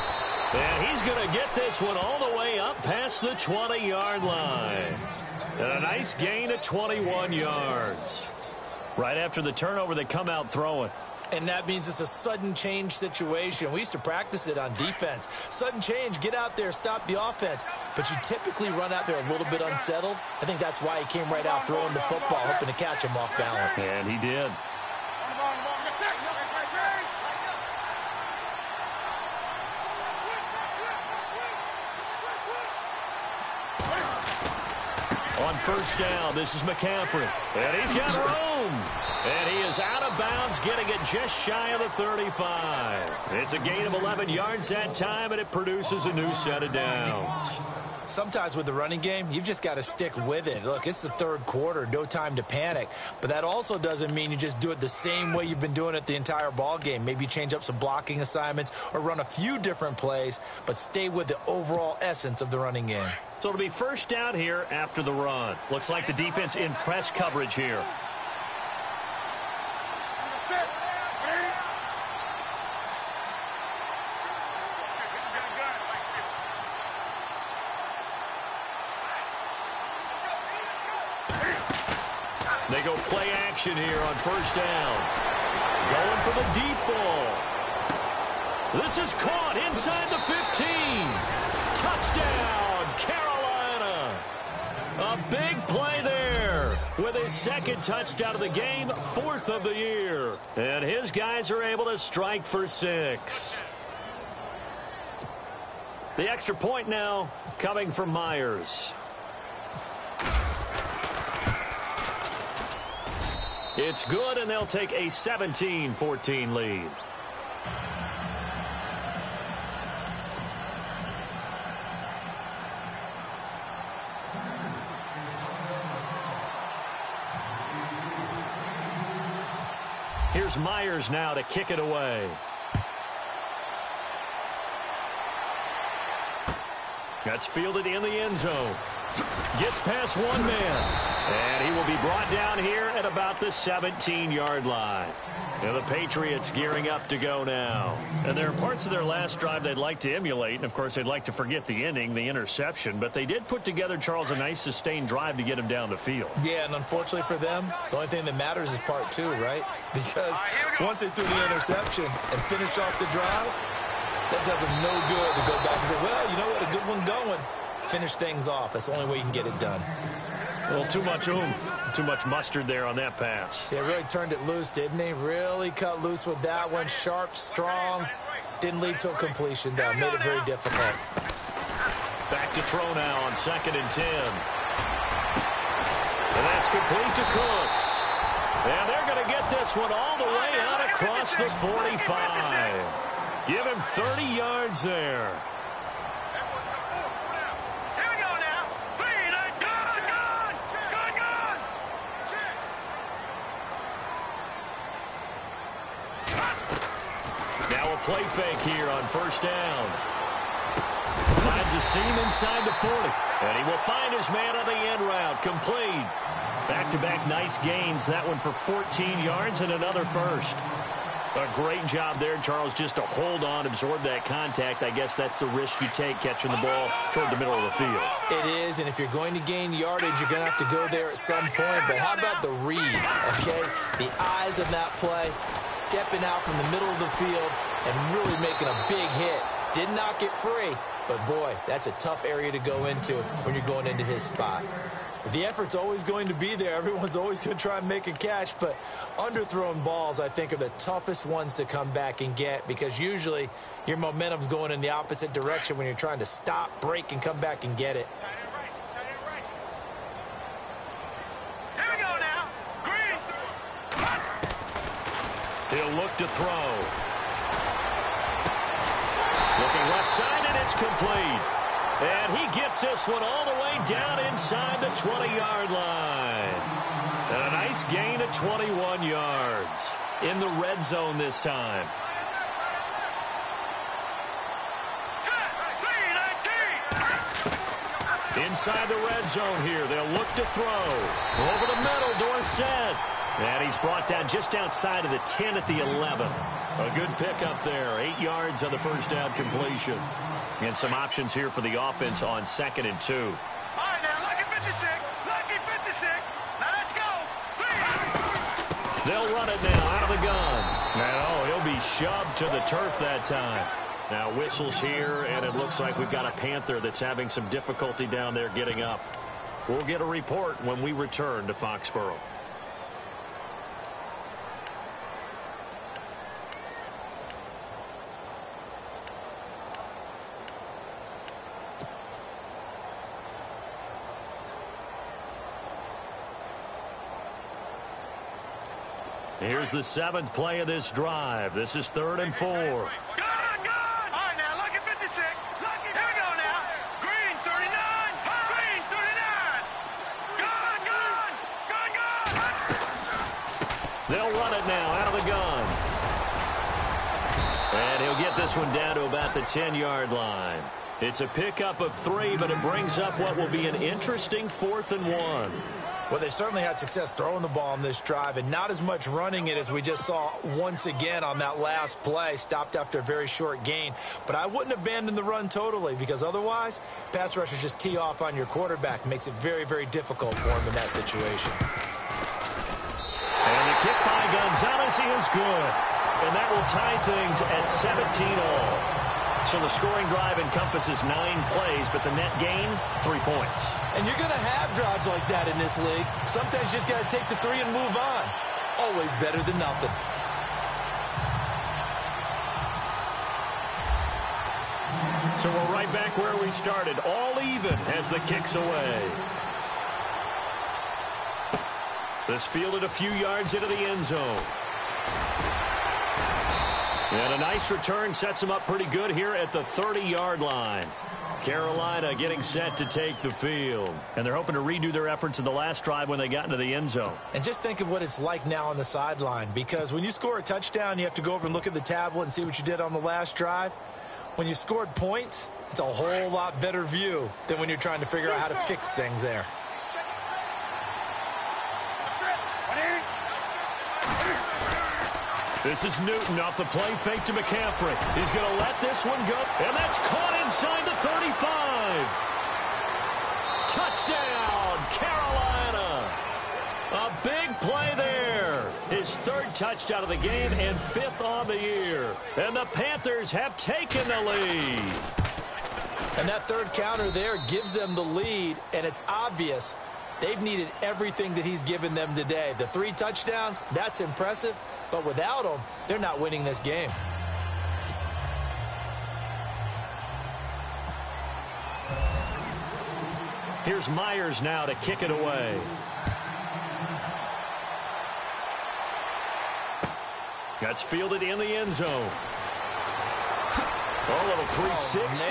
And he's going to get this one all the way up past the 20-yard line. And a nice gain of 21 yards. Right after the turnover, they come out throwing. And that means it's a sudden change situation. We used to practice it on defense. Sudden change, get out there, stop the offense. But you typically run out there a little bit unsettled. I think that's why he came right out throwing the football, hoping to catch him off balance. And he did. On first down, this is McCaffrey. And he's got room. And he is out of bounds, getting it just shy of the 35. It's a gain of 11 yards that time, and it produces a new set of downs. Sometimes with the running game, you've just got to stick with it. Look, it's the third quarter, no time to panic. But that also doesn't mean you just do it the same way you've been doing it the entire ball game. Maybe change up some blocking assignments or run a few different plays, but stay with the overall essence of the running game. So it'll be first down here after the run. Looks like the defense in press coverage here. They go play action here on first down. Going for the deep ball. This is caught inside the 15. Touchdown, Carolina. A big play there with his second touchdown of the game, fourth of the year. And his guys are able to strike for 6. The extra point now coming from Myers. It's good, and they'll take a 17-14 lead. Here's Myers now to kick it away. That's fielded in the end zone. Gets past one man. And he will be brought down here at about the 17-yard line. And the Patriots gearing up to go now. And there are parts of their last drive they'd like to emulate. And, of course, they'd like to forget the inning, the interception. But they did put together, Charles, a nice sustained drive to get him down the field. Yeah, and unfortunately for them, the only thing that matters is part 2, right? Because once they threw the interception and finished off the drive, that does them no good to go back and say, well, you know what, a good one going. Finish things off. That's the only way you can get it done. A little too much oomph, too much mustard there on that pass. Yeah, really turned it loose, didn't he? Really cut loose with that one. Sharp, strong. Didn't lead to a completion, though. Made it very difficult. Back to throw now on 2nd and 10. And that's complete to Cooks. And they're going to get this one all the way out across the 45. Give him 30 yards there. Play fake here on first down. Finds a seam inside the 40. And he will find his man on the end route. Complete. Back-to-back nice gains. That one for 14 yards and another first. A great job there, Charles, just to hold on, absorb that contact. I guess that's the risk you take catching the ball toward the middle of the field. It is, and if you're going to gain yardage, you're going to have to go there at some point. But how about the read, okay? The eyes of that play, stepping out from the middle of the field and really making a big hit. Did not get free, but boy, that's a tough area to go into when you're going into his spot. The effort's always going to be there. Everyone's always going to try and make a catch, but underthrown balls, I think, are the toughest ones to come back and get because usually your momentum's going in the opposite direction when you're trying to stop, break, and come back and get it. Here we go now. Green. He'll look to throw. Looking left side, and it's complete. And he gets this one all the way down inside the 20-yard line. And a nice gain of 21 yards in the red zone this time. Inside the red zone here, they'll look to throw. Over the middle, Dorsett. And he's brought down just outside of the 10 at the 11. A good pickup there. 8 yards on the first down completion. And some options here for the offense on 2nd and 2. All right, now, lucky 56. Lucky 56. Now, let's go. Please. They'll run it now out of the gun. And, oh, he'll be shoved to the turf that time. Now whistles here, and it looks like we've got a Panther that's having some difficulty down there getting up. We'll get a report when we return to Foxborough. Here's the 7th play of this drive. This is 3rd and 4. Good, good. All right, now, lucky 56. Lucky. Here we go now. Green 39. Green 39. Good. They'll run it now out of the gun. And he'll get this one down to about the 10-yard line. It's a pickup of 3, but it brings up what will be an interesting 4th and 1. Well, they certainly had success throwing the ball on this drive and not as much running it as we just saw once again on that last play. Stopped after a very short gain. But I wouldn't abandon the run totally because otherwise, pass rushers just tee off on your quarterback. Makes it very, very difficult for him in that situation. And the kick by Gonzalez is good. And that will tie things at 17-all. So the scoring drive encompasses 9 plays, but the net gain, 3 points. And you're going to have drives like that in this league. Sometimes you just got to take the 3 and move on. Always better than nothing. So we're right back where we started, all even as the kick's away. This fielded a few yards into the end zone. And a nice return sets him up pretty good here at the 30-yard line. Carolina getting set to take the field. And they're hoping to redo their efforts in the last drive when they got into the end zone. And just think of what it's like now on the sideline. Because when you score a touchdown, you have to go over and look at the tablet and see what you did on the last drive. When you scored points, it's a whole lot better view than when you're trying to figure out how to fix things there. This is Newton off the play fake to McCaffrey. He's going to let this one go, and that's caught inside the 35. Touchdown, Carolina. A big play there. His 3rd touchdown of the game and 5th on the year. And the Panthers have taken the lead. And that 3rd counter there gives them the lead, and it's obvious they've needed everything that he's given them today. The 3 touchdowns, that's impressive. But without him, they're not winning this game. Here's Myers now to kick it away. That's fielded in the end zone. Oh, a little 360.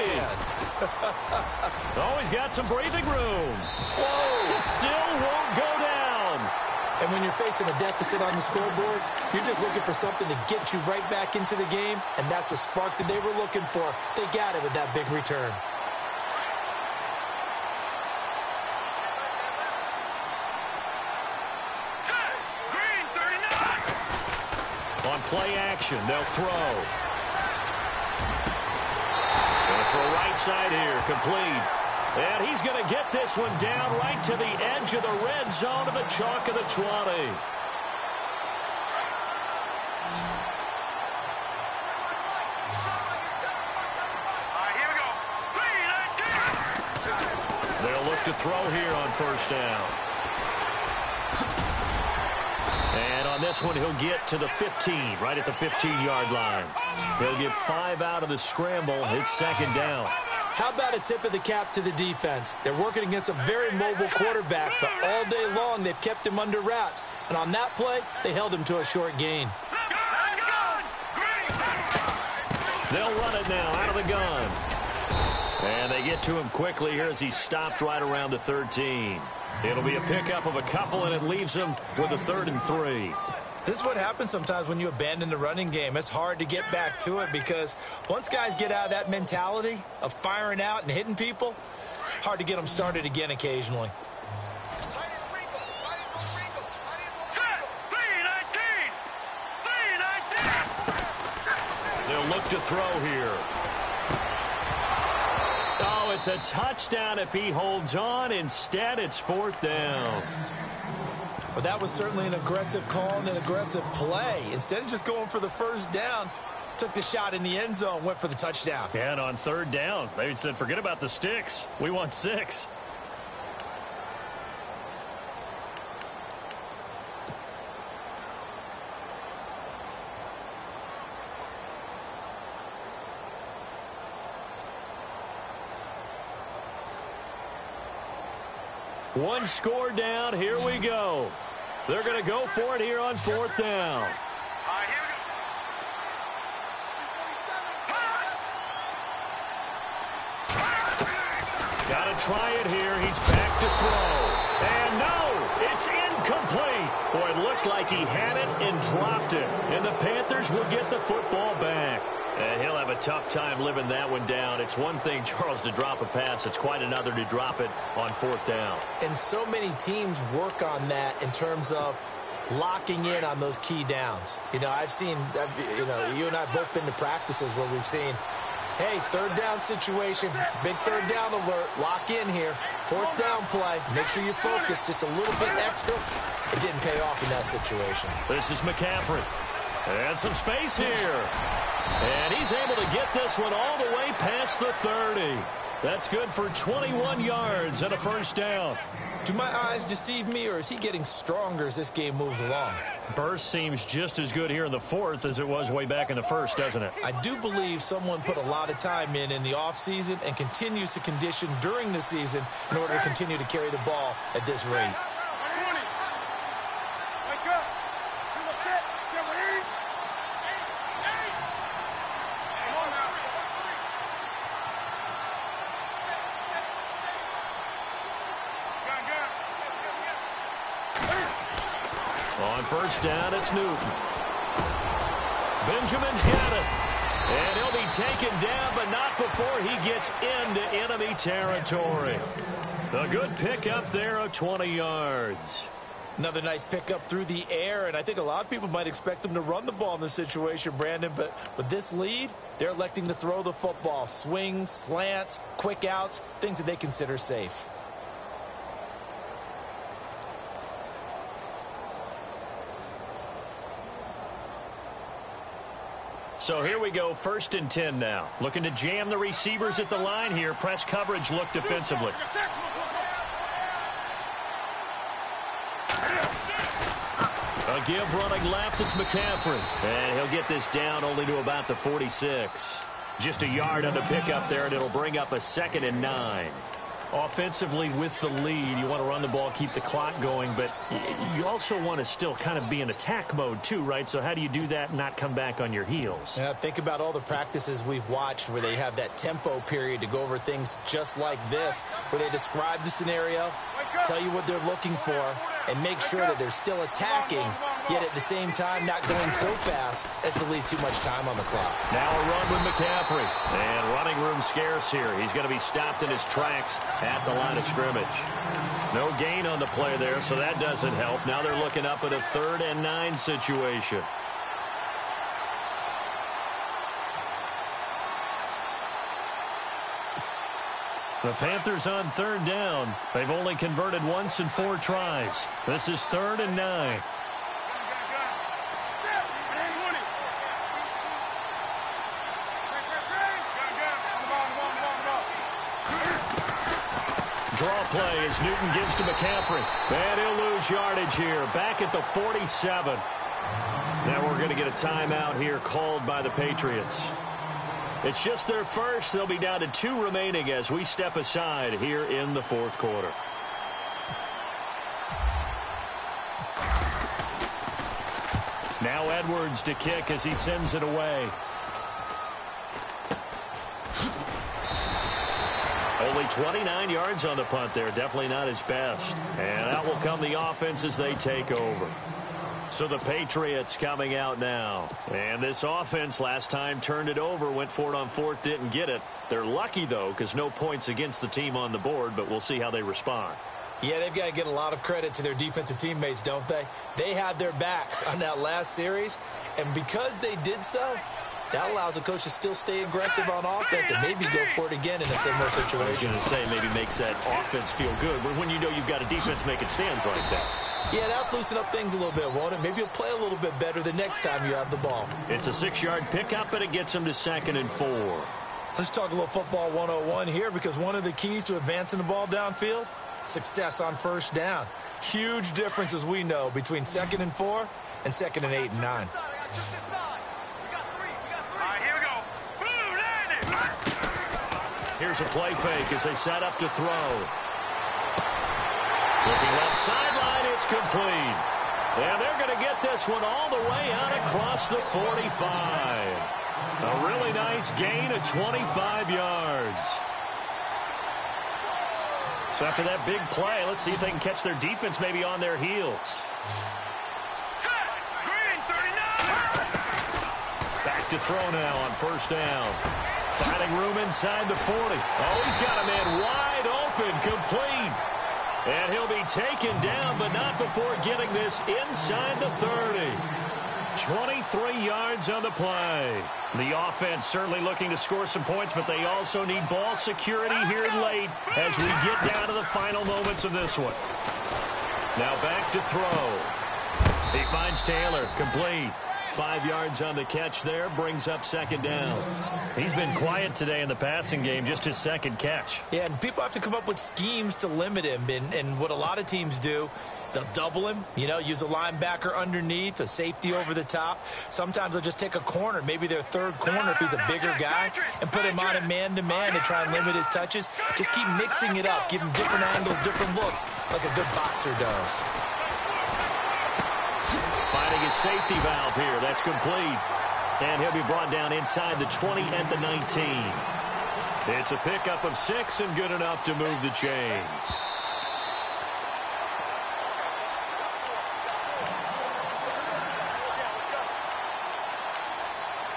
Oh, he's got some breathing room. Whoa. It still won't go down. And when you're facing a deficit on the scoreboard, you're just looking for something to get you right back into the game, and that's the spark that they were looking for. They got it with that big return. Green 39. On play action, they'll throw. And for a right side here, complete. And he's going to get this one down right to the edge of the red zone of the chalk of the 20. All right, here we go. Green 19. They'll look to throw here on 1st down. And on this one, he'll get to the 15, right at the 15-yard line. He'll get 5 out of the scramble. It's 2nd down. How about a tip of the cap to the defense? They're working against a very mobile quarterback, but all day long they've kept him under wraps. And on that play, they held him to a short gain. They'll run it now out of the gun. And they get to him quickly here as he stopped right around the 13. It'll be a pickup of a couple, and it leaves him with a 3rd and 3. This is what happens sometimes when you abandon the running game. It's hard to get back to it because once guys get out of that mentality of firing out and hitting people, hard to get them started again occasionally. Set. look to throw here. Oh, it's a touchdown if he holds on. Instead, it's fourth down. Well, that was certainly an aggressive call and an aggressive play. Instead of just going for the first down, took the shot in the end zone, went for the touchdown. And on third down, they said, forget about the sticks. We want 6. One score down. Here we go. They're going to go for it here on fourth down. Got to try it here. He's back to throw. And no, it's incomplete. Boy, it looked like he had it and dropped it. And the Panthers will get the football back. And he'll have a tough time living that one down. It's one thing, Charles, to drop a pass. It's quite another to drop it on fourth down. And so many teams work on that in terms of locking in on those key downs. You know, I've seen, you and I have both been to practices where we've seen, hey, third down situation, big third down alert, lock in here, fourth down play, make sure you focus just a little bit extra. It didn't pay off in that situation. This is McCaffrey. And some space here. And he's able to get this one all the way past the 30. That's good for 21 yards and a first down. Do my eyes deceive me, or is he getting stronger as this game moves along? Burst seems just as good here in the fourth as it was way back in the first, doesn't it? I do believe someone put a lot of time in the offseason and continues to condition during the season in order to continue to carry the ball at this rate. On first down, it's Newton. Benjamin's got it. And he'll be taken down, but not before he gets into enemy territory. A good pickup there of 20 yards. Another nice pickup through the air, and I think a lot of people might expect them to run the ball in this situation, Brandon, but with this lead, they're electing to throw the football. Swings, slants, quick outs, things that they consider safe. So here we go, 1st and 10 now. Looking to jam the receivers at the line here. Press coverage look defensively. A give running left, it's McCaffrey. And he'll get this down only to about the 46. Just a yard on the pickup there, and it'll bring up a 2nd and 9. Offensively with the lead, you want to run the ball, keep the clock going, but you also want to still kind of be in attack mode too, right? So how do you do that and not come back on your heels? Yeah, think about all the practices we've watched where they have that tempo period to go over things just like this, where they describe the scenario, tell you what they're looking for, and make sure that they're still attacking, yet at the same time not going so fast as to leave too much time on the clock. Now a run with McCaffrey. And running room scarce here. He's going to be stopped in his tracks at the line of scrimmage. No gain on the play there, so that doesn't help. Now they're looking up at a 3rd and 9 situation. The Panthers on 3rd down. They've only converted once in 4 tries. This is 3rd and 9. Draw play as Newton gives to McCaffrey. And he'll lose yardage here. Back at the 47. Now we're going to get a timeout here called by the Patriots. It's just their first. They'll be down to 2 remaining as we step aside here in the 4th quarter. Now Edwards to kick as he sends it away. Only 29 yards on the punt there. Definitely not his best. And out will come the offense as they take over. So the Patriots coming out now. And this offense last time turned it over, went for it on 4th, didn't get it. They're lucky, though, because no points against the team on the board, but we'll see how they respond. Yeah, they've got to get a lot of credit to their defensive teammates, don't they? They had their backs on that last series, and because they did so, that allows the coach to still stay aggressive on offense and maybe go for it again in a similar I was situation. going to say maybe makes that offense feel good, but when you know you've got a defense making stands like that. Yeah, that'll loosen up things a little bit, won't it? Maybe you'll play a little bit better the next time you have the ball. It's a 6-yard pickup, and it gets them to 2nd and 4. Let's talk a little football 101 here, because one of the keys to advancing the ball downfield, success on first down. Huge difference, as we know, between 2nd and 4 and 2nd and 8 and 9. Here's a play fake as they set up to throw. Looking left sideline, it's complete. And they're going to get this one all the way out across the 45. A really nice gain of 25 yards. So after that big play, let's see if they can catch their defense maybe on their heels. Back to throw now on first down. Finding room inside the 40. Oh, he's got a man wide open, complete. And he'll be taken down, but not before getting this inside the 30. 23 yards on the play. The offense certainly looking to score some points, but they also need ball security here late as we get down to the final moments of this one. Now back to throw. He finds Taylor, complete. 5 yards on the catch there, brings up 2nd down. He's been quiet today in the passing game, just his 2nd catch. Yeah, and people have to come up with schemes to limit him, and what a lot of teams do, they'll double him, use a linebacker underneath, a safety over the top. Sometimes they'll just take a corner, maybe their 3rd corner if he's a bigger guy, and put him on a man-to-man to try and limit his touches. Just keep mixing it up, give him different angles, different looks, like a good boxer does. Finding his safety valve here. That's complete. And he'll be brought down inside the 20 at the 19. It's a pickup of 6 and good enough to move the chains.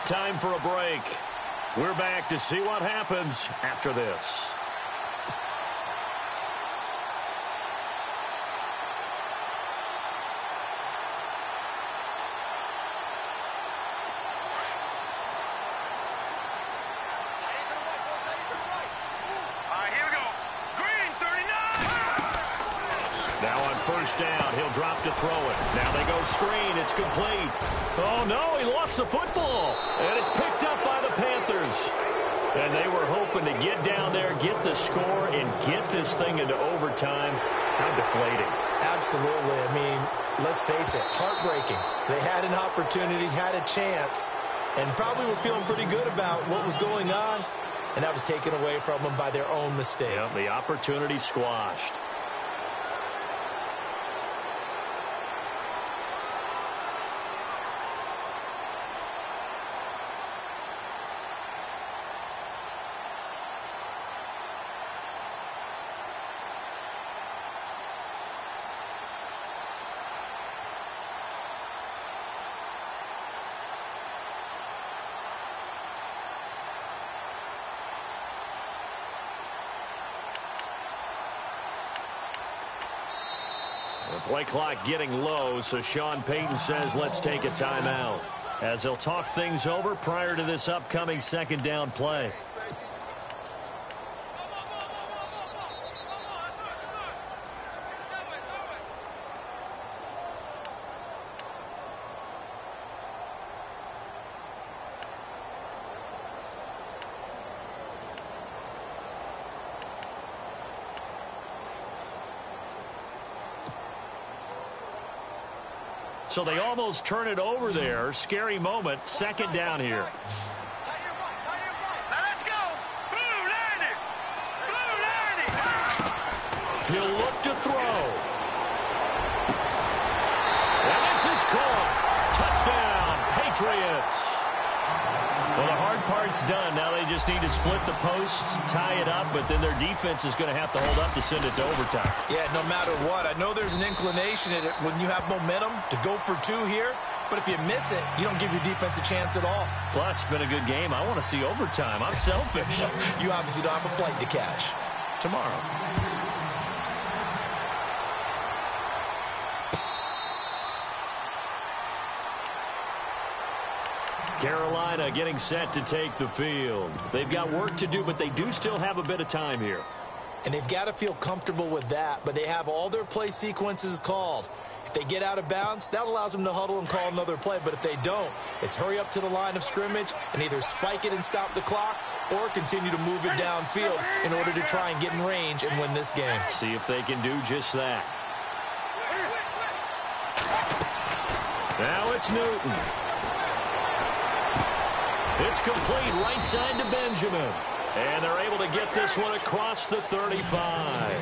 Time for a break. We're back to see what happens after this. First down, he'll drop to throw it. Now they go screen, it's complete. Oh no, he lost the football. And it's picked up by the Panthers. And they were hoping to get down there, get the score, and get this thing into overtime. How deflating. Absolutely. I mean, let's face it, heartbreaking. They had an opportunity, had a chance, and probably were feeling pretty good about what was going on, and that was taken away from them by their own mistake. Yep, the opportunity squashed. Play clock getting low, so Sean Payton says let's take a timeout as he'll talk things over prior to this upcoming 2nd down play. So they almost turn it over there. Scary moment. 2nd down here. Now let's go. Blue landing. Blue landing. He'll look to throw. And this is caught. Touchdown, Patriots. Well, the hard part's done. Now they just need to split the posts, tie it up, but then their defense is going to have to hold up to send it to overtime. Yeah, no matter what. I know there's an inclination in it when you have momentum to go for 2 here, but if you miss it, you don't give your defense a chance at all. Plus, it's been a good game. I want to see overtime. I'm selfish. You obviously don't have a flight to catch. Tomorrow. Carolina getting set to take the field. They've got work to do, but they do still have a bit of time here. And they've got to feel comfortable with that, but they have all their play sequences called. If they get out of bounds, that allows them to huddle and call another play. But if they don't, it's hurry up to the line of scrimmage and either spike it and stop the clock or continue to move it downfield in order to try and get in range and win this game. See if they can do just that. Now it's Newton. It's complete right side to Benjamin. And they're able to get this one across the 35.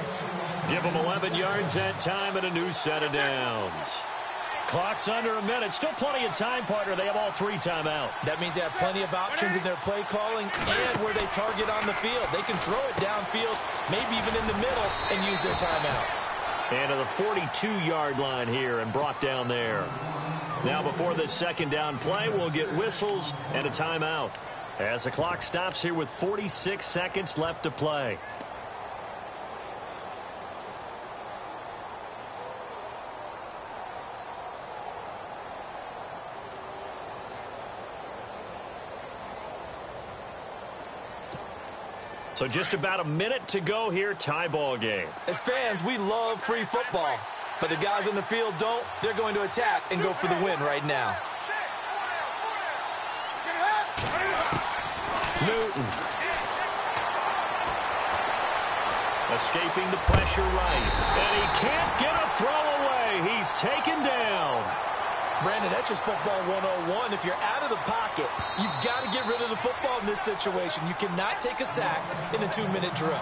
Give them 11 yards that time and a new set of downs. Clock's under a minute. Still plenty of time, partner. They have all 3 timeouts. That means they have plenty of options in their play calling and where they target on the field. They can throw it downfield, maybe even in the middle, and use their timeouts. And to the 42-yard line here and brought down there. Now before this second down play, we'll get whistles and a timeout as the clock stops here with 46 seconds left to play. So just about a minute to go here, tie ball game. As fans, we love free football. But the guys on the field don't. They're going to attack and go for the win right now. Newton. Escaping the pressure right. And he can't get a throw away. He's taken down. Brandon, that's just football 101. If you're out of the pocket, you've got to get rid of the football in this situation. You cannot take a sack in a 2-minute drill.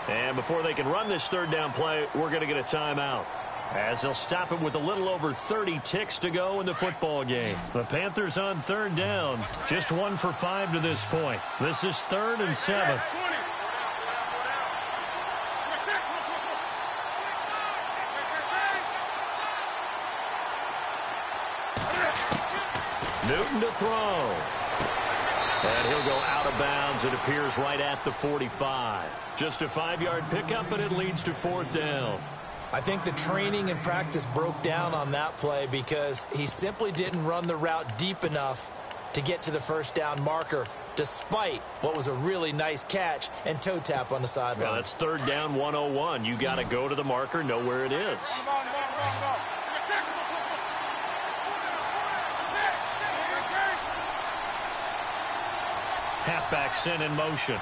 And before they can run this third down play, we're going to get a timeout, as they'll stop it with a little over 30 ticks to go in the football game. The Panthers on third down, just 1 for 5 to this point. This is 3rd and 7. Newton to throw. And he'll go out of bounds. It appears right at the 45. Just a 5-yard pickup, and it leads to 4th down. I think the training and practice broke down on that play because he simply didn't run the route deep enough to get to the first down marker, despite what was a really nice catch and toe tap on the sideline. Well, that's 3rd down 101. You got to go to the marker, know where it is. Halfback sent in motion.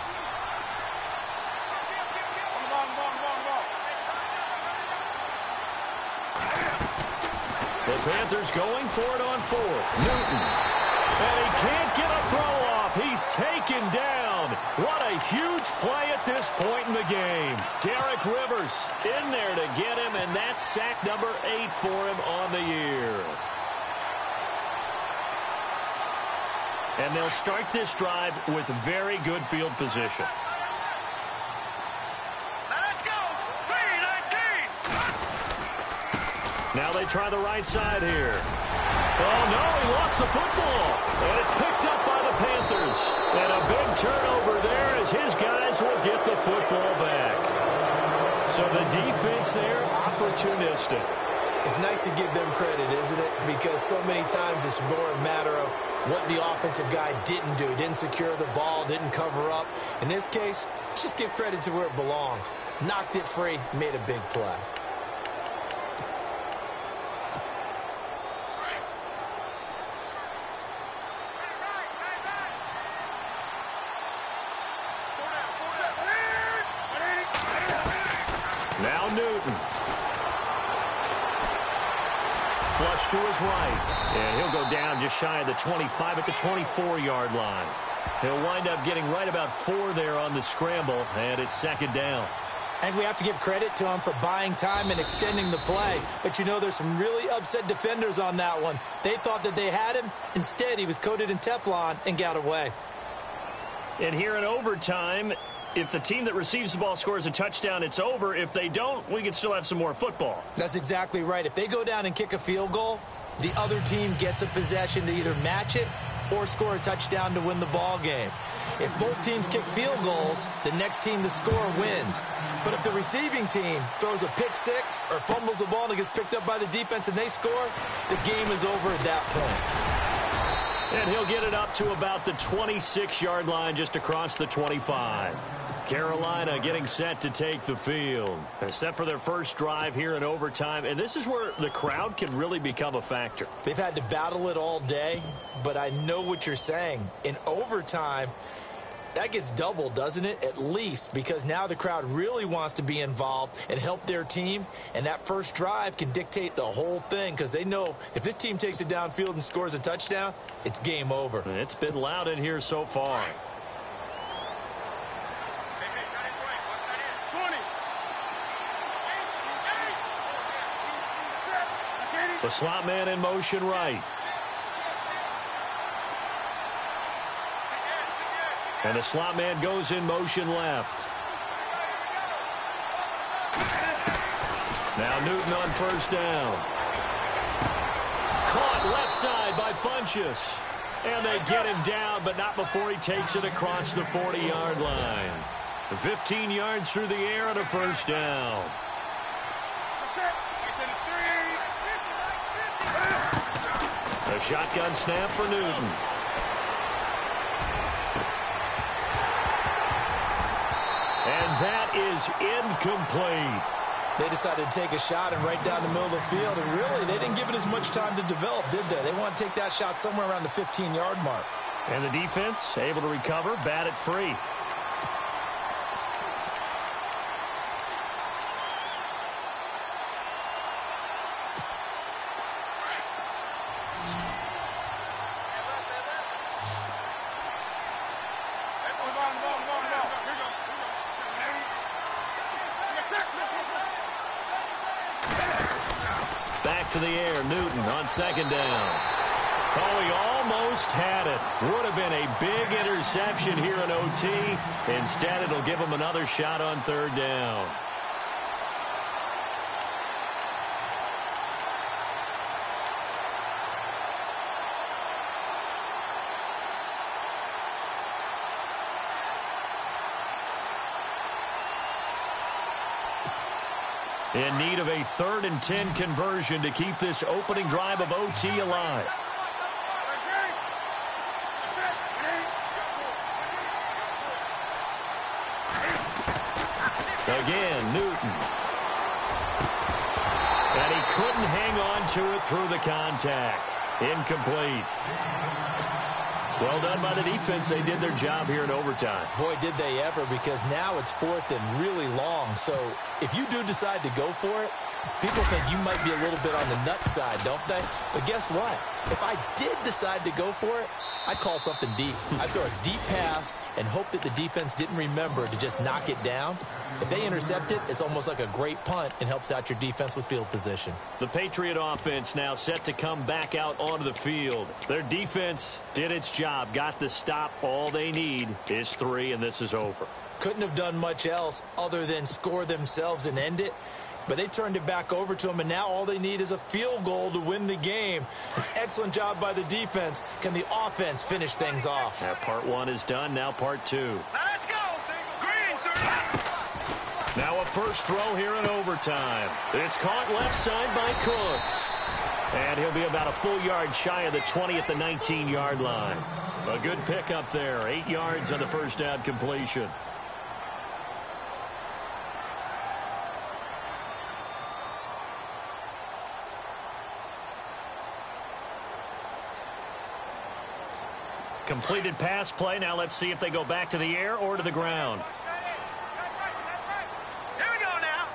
The Panthers going for it on 4th. Newton. And he can't get a throw off. He's taken down. What a huge play at this point in the game. Derek Rivers in there to get him, and that's sack number 8 for him on the year. And they'll start this drive with very good field position. Let's go. 3-19. Now they try the right side here. Oh, no, he lost the football. And it's picked up by the Panthers. And a big turnover there as his guys will get the football back. So the defense there, opportunistic. It's nice to give them credit, isn't it? Because so many times it's more a matter of what the offensive guy didn't do. Didn't secure the ball, didn't cover up. In this case, let's just give credit to where it belongs. Knocked it free, made a big play. Now Newton. Flush to his right. And he'll go down just shy of the 25 at the 24-yard line. He'll wind up getting right about 4 there on the scramble, and it's 2nd down. And we have to give credit to him for buying time and extending the play. But, you know, there's some really upset defenders on that one. They thought that they had him. Instead, he was coated in Teflon and got away. And here in overtime, if the team that receives the ball scores a touchdown, it's over. If they don't, we can still have some more football. That's exactly right. If they go down and kick a field goal, the other team gets a possession to either match it or score a touchdown to win the ball game. If both teams kick field goals, the next team to score wins. But if the receiving team throws a pick six or fumbles the ball and it gets picked up by the defense and they score, the game is over at that point. And he'll get it up to about the 26-yard line just across the 25. Carolina getting set to take the field. Set for their first drive here in overtime. And this is where the crowd can really become a factor. They've had to battle it all day, but I know what you're saying. In overtime, that gets doubled, doesn't it? At least, because now the crowd really wants to be involved and help their team. And that first drive can dictate the whole thing because they know if this team takes it downfield and scores a touchdown, it's game over. It's been loud in here so far. The slot man in motion right. And the slot man goes in motion left. Now Newton on first down. Caught left side by Funchess. And they get him down, but not before he takes it across the 40-yard line. 15 yards through the air and a first down. A shotgun snap for Newton. And that is incomplete. They decided to take a shot and right down the middle of the field. And really, they didn't give it as much time to develop, did they? They want to take that shot somewhere around the 15-yard mark. And the defense able to recover, bat it free. Back to the air, Newton on second down. Oh, he almost had it. Would have been a big interception here in OT. Instead, it'll give him another shot on third down. In need of a 3rd and 10 conversion to keep this opening drive of OT alive. Again, Newton. And he couldn't hang on to it through the contact. Incomplete. Well done by the defense. They did their job here in overtime. Boy, did they ever, because now it's 4th and really long. So if you do decide to go for it, people think you might be a little bit on the nut side, don't they? But guess what? If I did decide to go for it, I'd call something deep. I'd throw a deep pass and hope that the defense didn't remember to just knock it down. If they intercept it, it's almost like a great punt and helps out your defense with field position. The Patriot offense now set to come back out onto the field. Their defense did its job, got the stop. All they need is 3, and this is over. Couldn't have done much else other than score themselves and end it. But they turned it back over to them, and now all they need is a field goal to win the game. An excellent job by the defense. Can the offense finish things off? That part 1 is done. Now part 2. Let's go. Green 30. Now a first throw here in overtime. It's caught left side by Cooks. And he'll be about a full yard shy of the 20 at the 19-yard line. A good pickup there. 8 yards on the first down completion. Completed pass play. Now let's see if they go back to the air or to the ground. Here we go now.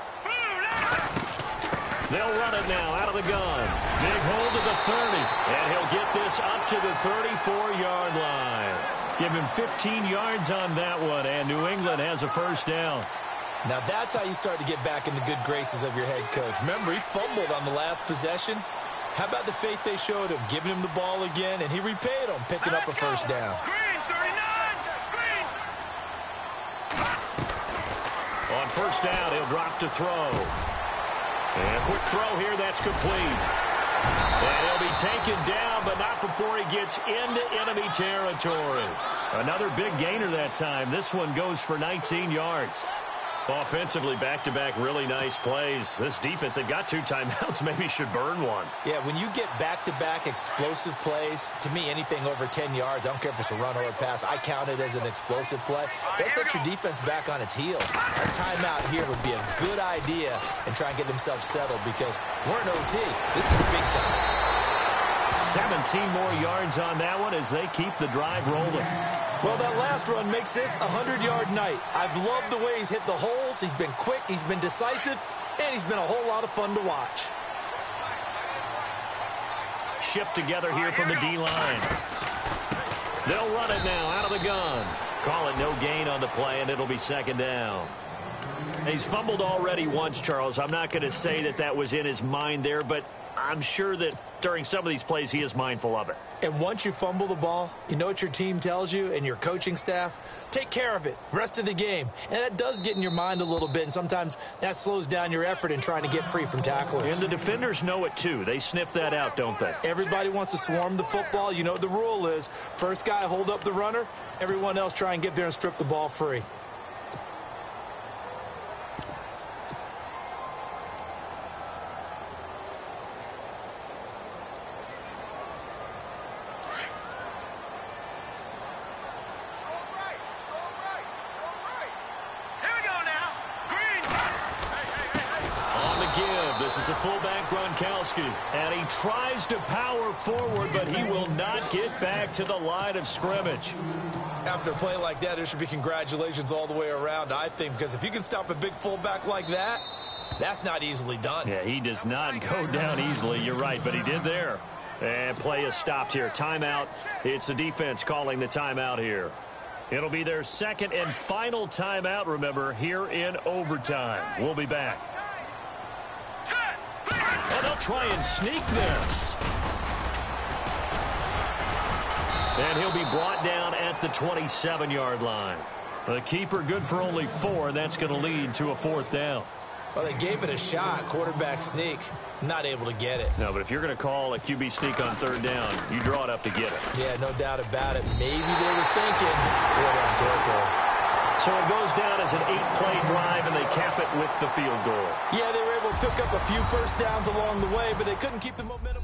They'll run it now out of the gun. Big hold to the 30. And he'll get this up to the 34-yard line. Give him 15 yards on that one. And New England has a first down. Now that's how you start to get back in the good graces of your head coach. Remember, he fumbled on the last possession. How about the faith they showed him, giving him the ball again, and he repaid them, picking up a first down. Green 39. Green. On first down, he'll drop to throw. And quick throw here, that's complete. And he'll be taken down, but not before he gets into enemy territory. Another big gainer that time. This one goes for 19 yards. Offensively, back-to-back really nice plays. This defense, they've got 2 timeouts, maybe should burn one. Yeah, when you get back-to-back explosive plays, to me, anything over 10 yards, I don't care if it's a run or a pass, I count it as an explosive play. That sets your defense back on its heels. A timeout here would be a good idea and try and get themselves settled because we're in OT. This is big time. 17 more yards on that one as they keep the drive rolling. Well, that last run makes this a 100-yard night. I've loved the way he's hit the holes. He's been quick, he's been decisive, and he's been a whole lot of fun to watch. Shift together here from the D-line. They'll run it now out of the gun. Call it no gain on the play, and it'll be 2nd down. He's fumbled already once, Charles. I'm not going to say that that was in his mind there, but I'm sure that during some of these plays he is mindful of it. And once you fumble the ball, you know what your team tells you and your coaching staff? Take care of it. Rest of the game. And that does get in your mind a little bit, and sometimes that slows down your effort in trying to get free from tacklers. And the defenders know it too. They sniff that out, don't they? Everybody wants to swarm the football. You know what the rule is. First guy hold up the runner. Everyone else try and get there and strip the ball free. This is a fullback Gronkowski, and he tries to power forward, but he will not get back to the line of scrimmage. After a play like that, there should be congratulations all the way around, I think, because if you can stop a big fullback like that, that's not easily done. Yeah, he does not go down easily. You're right, but he did there. And play is stopped here. Timeout. It's the defense calling the timeout here. It'll be their 2nd and final timeout, remember, here in overtime. We'll be back. Oh, they'll try and sneak this. And he'll be brought down at the 27-yard line. The keeper good for only 4, and that's going to lead to a 4th down. Well, they gave it a shot. Quarterback sneak. Not able to get it. No, but if you're going to call a QB sneak on 3rd down, you draw it up to get it. Yeah, no doubt about it. Maybe they were thinking 4-down territory. So it goes down as an 8-play drive, and they cap it with the field goal. Yeah, they were able to pick up a few first downs along the way, but they couldn't keep the momentum.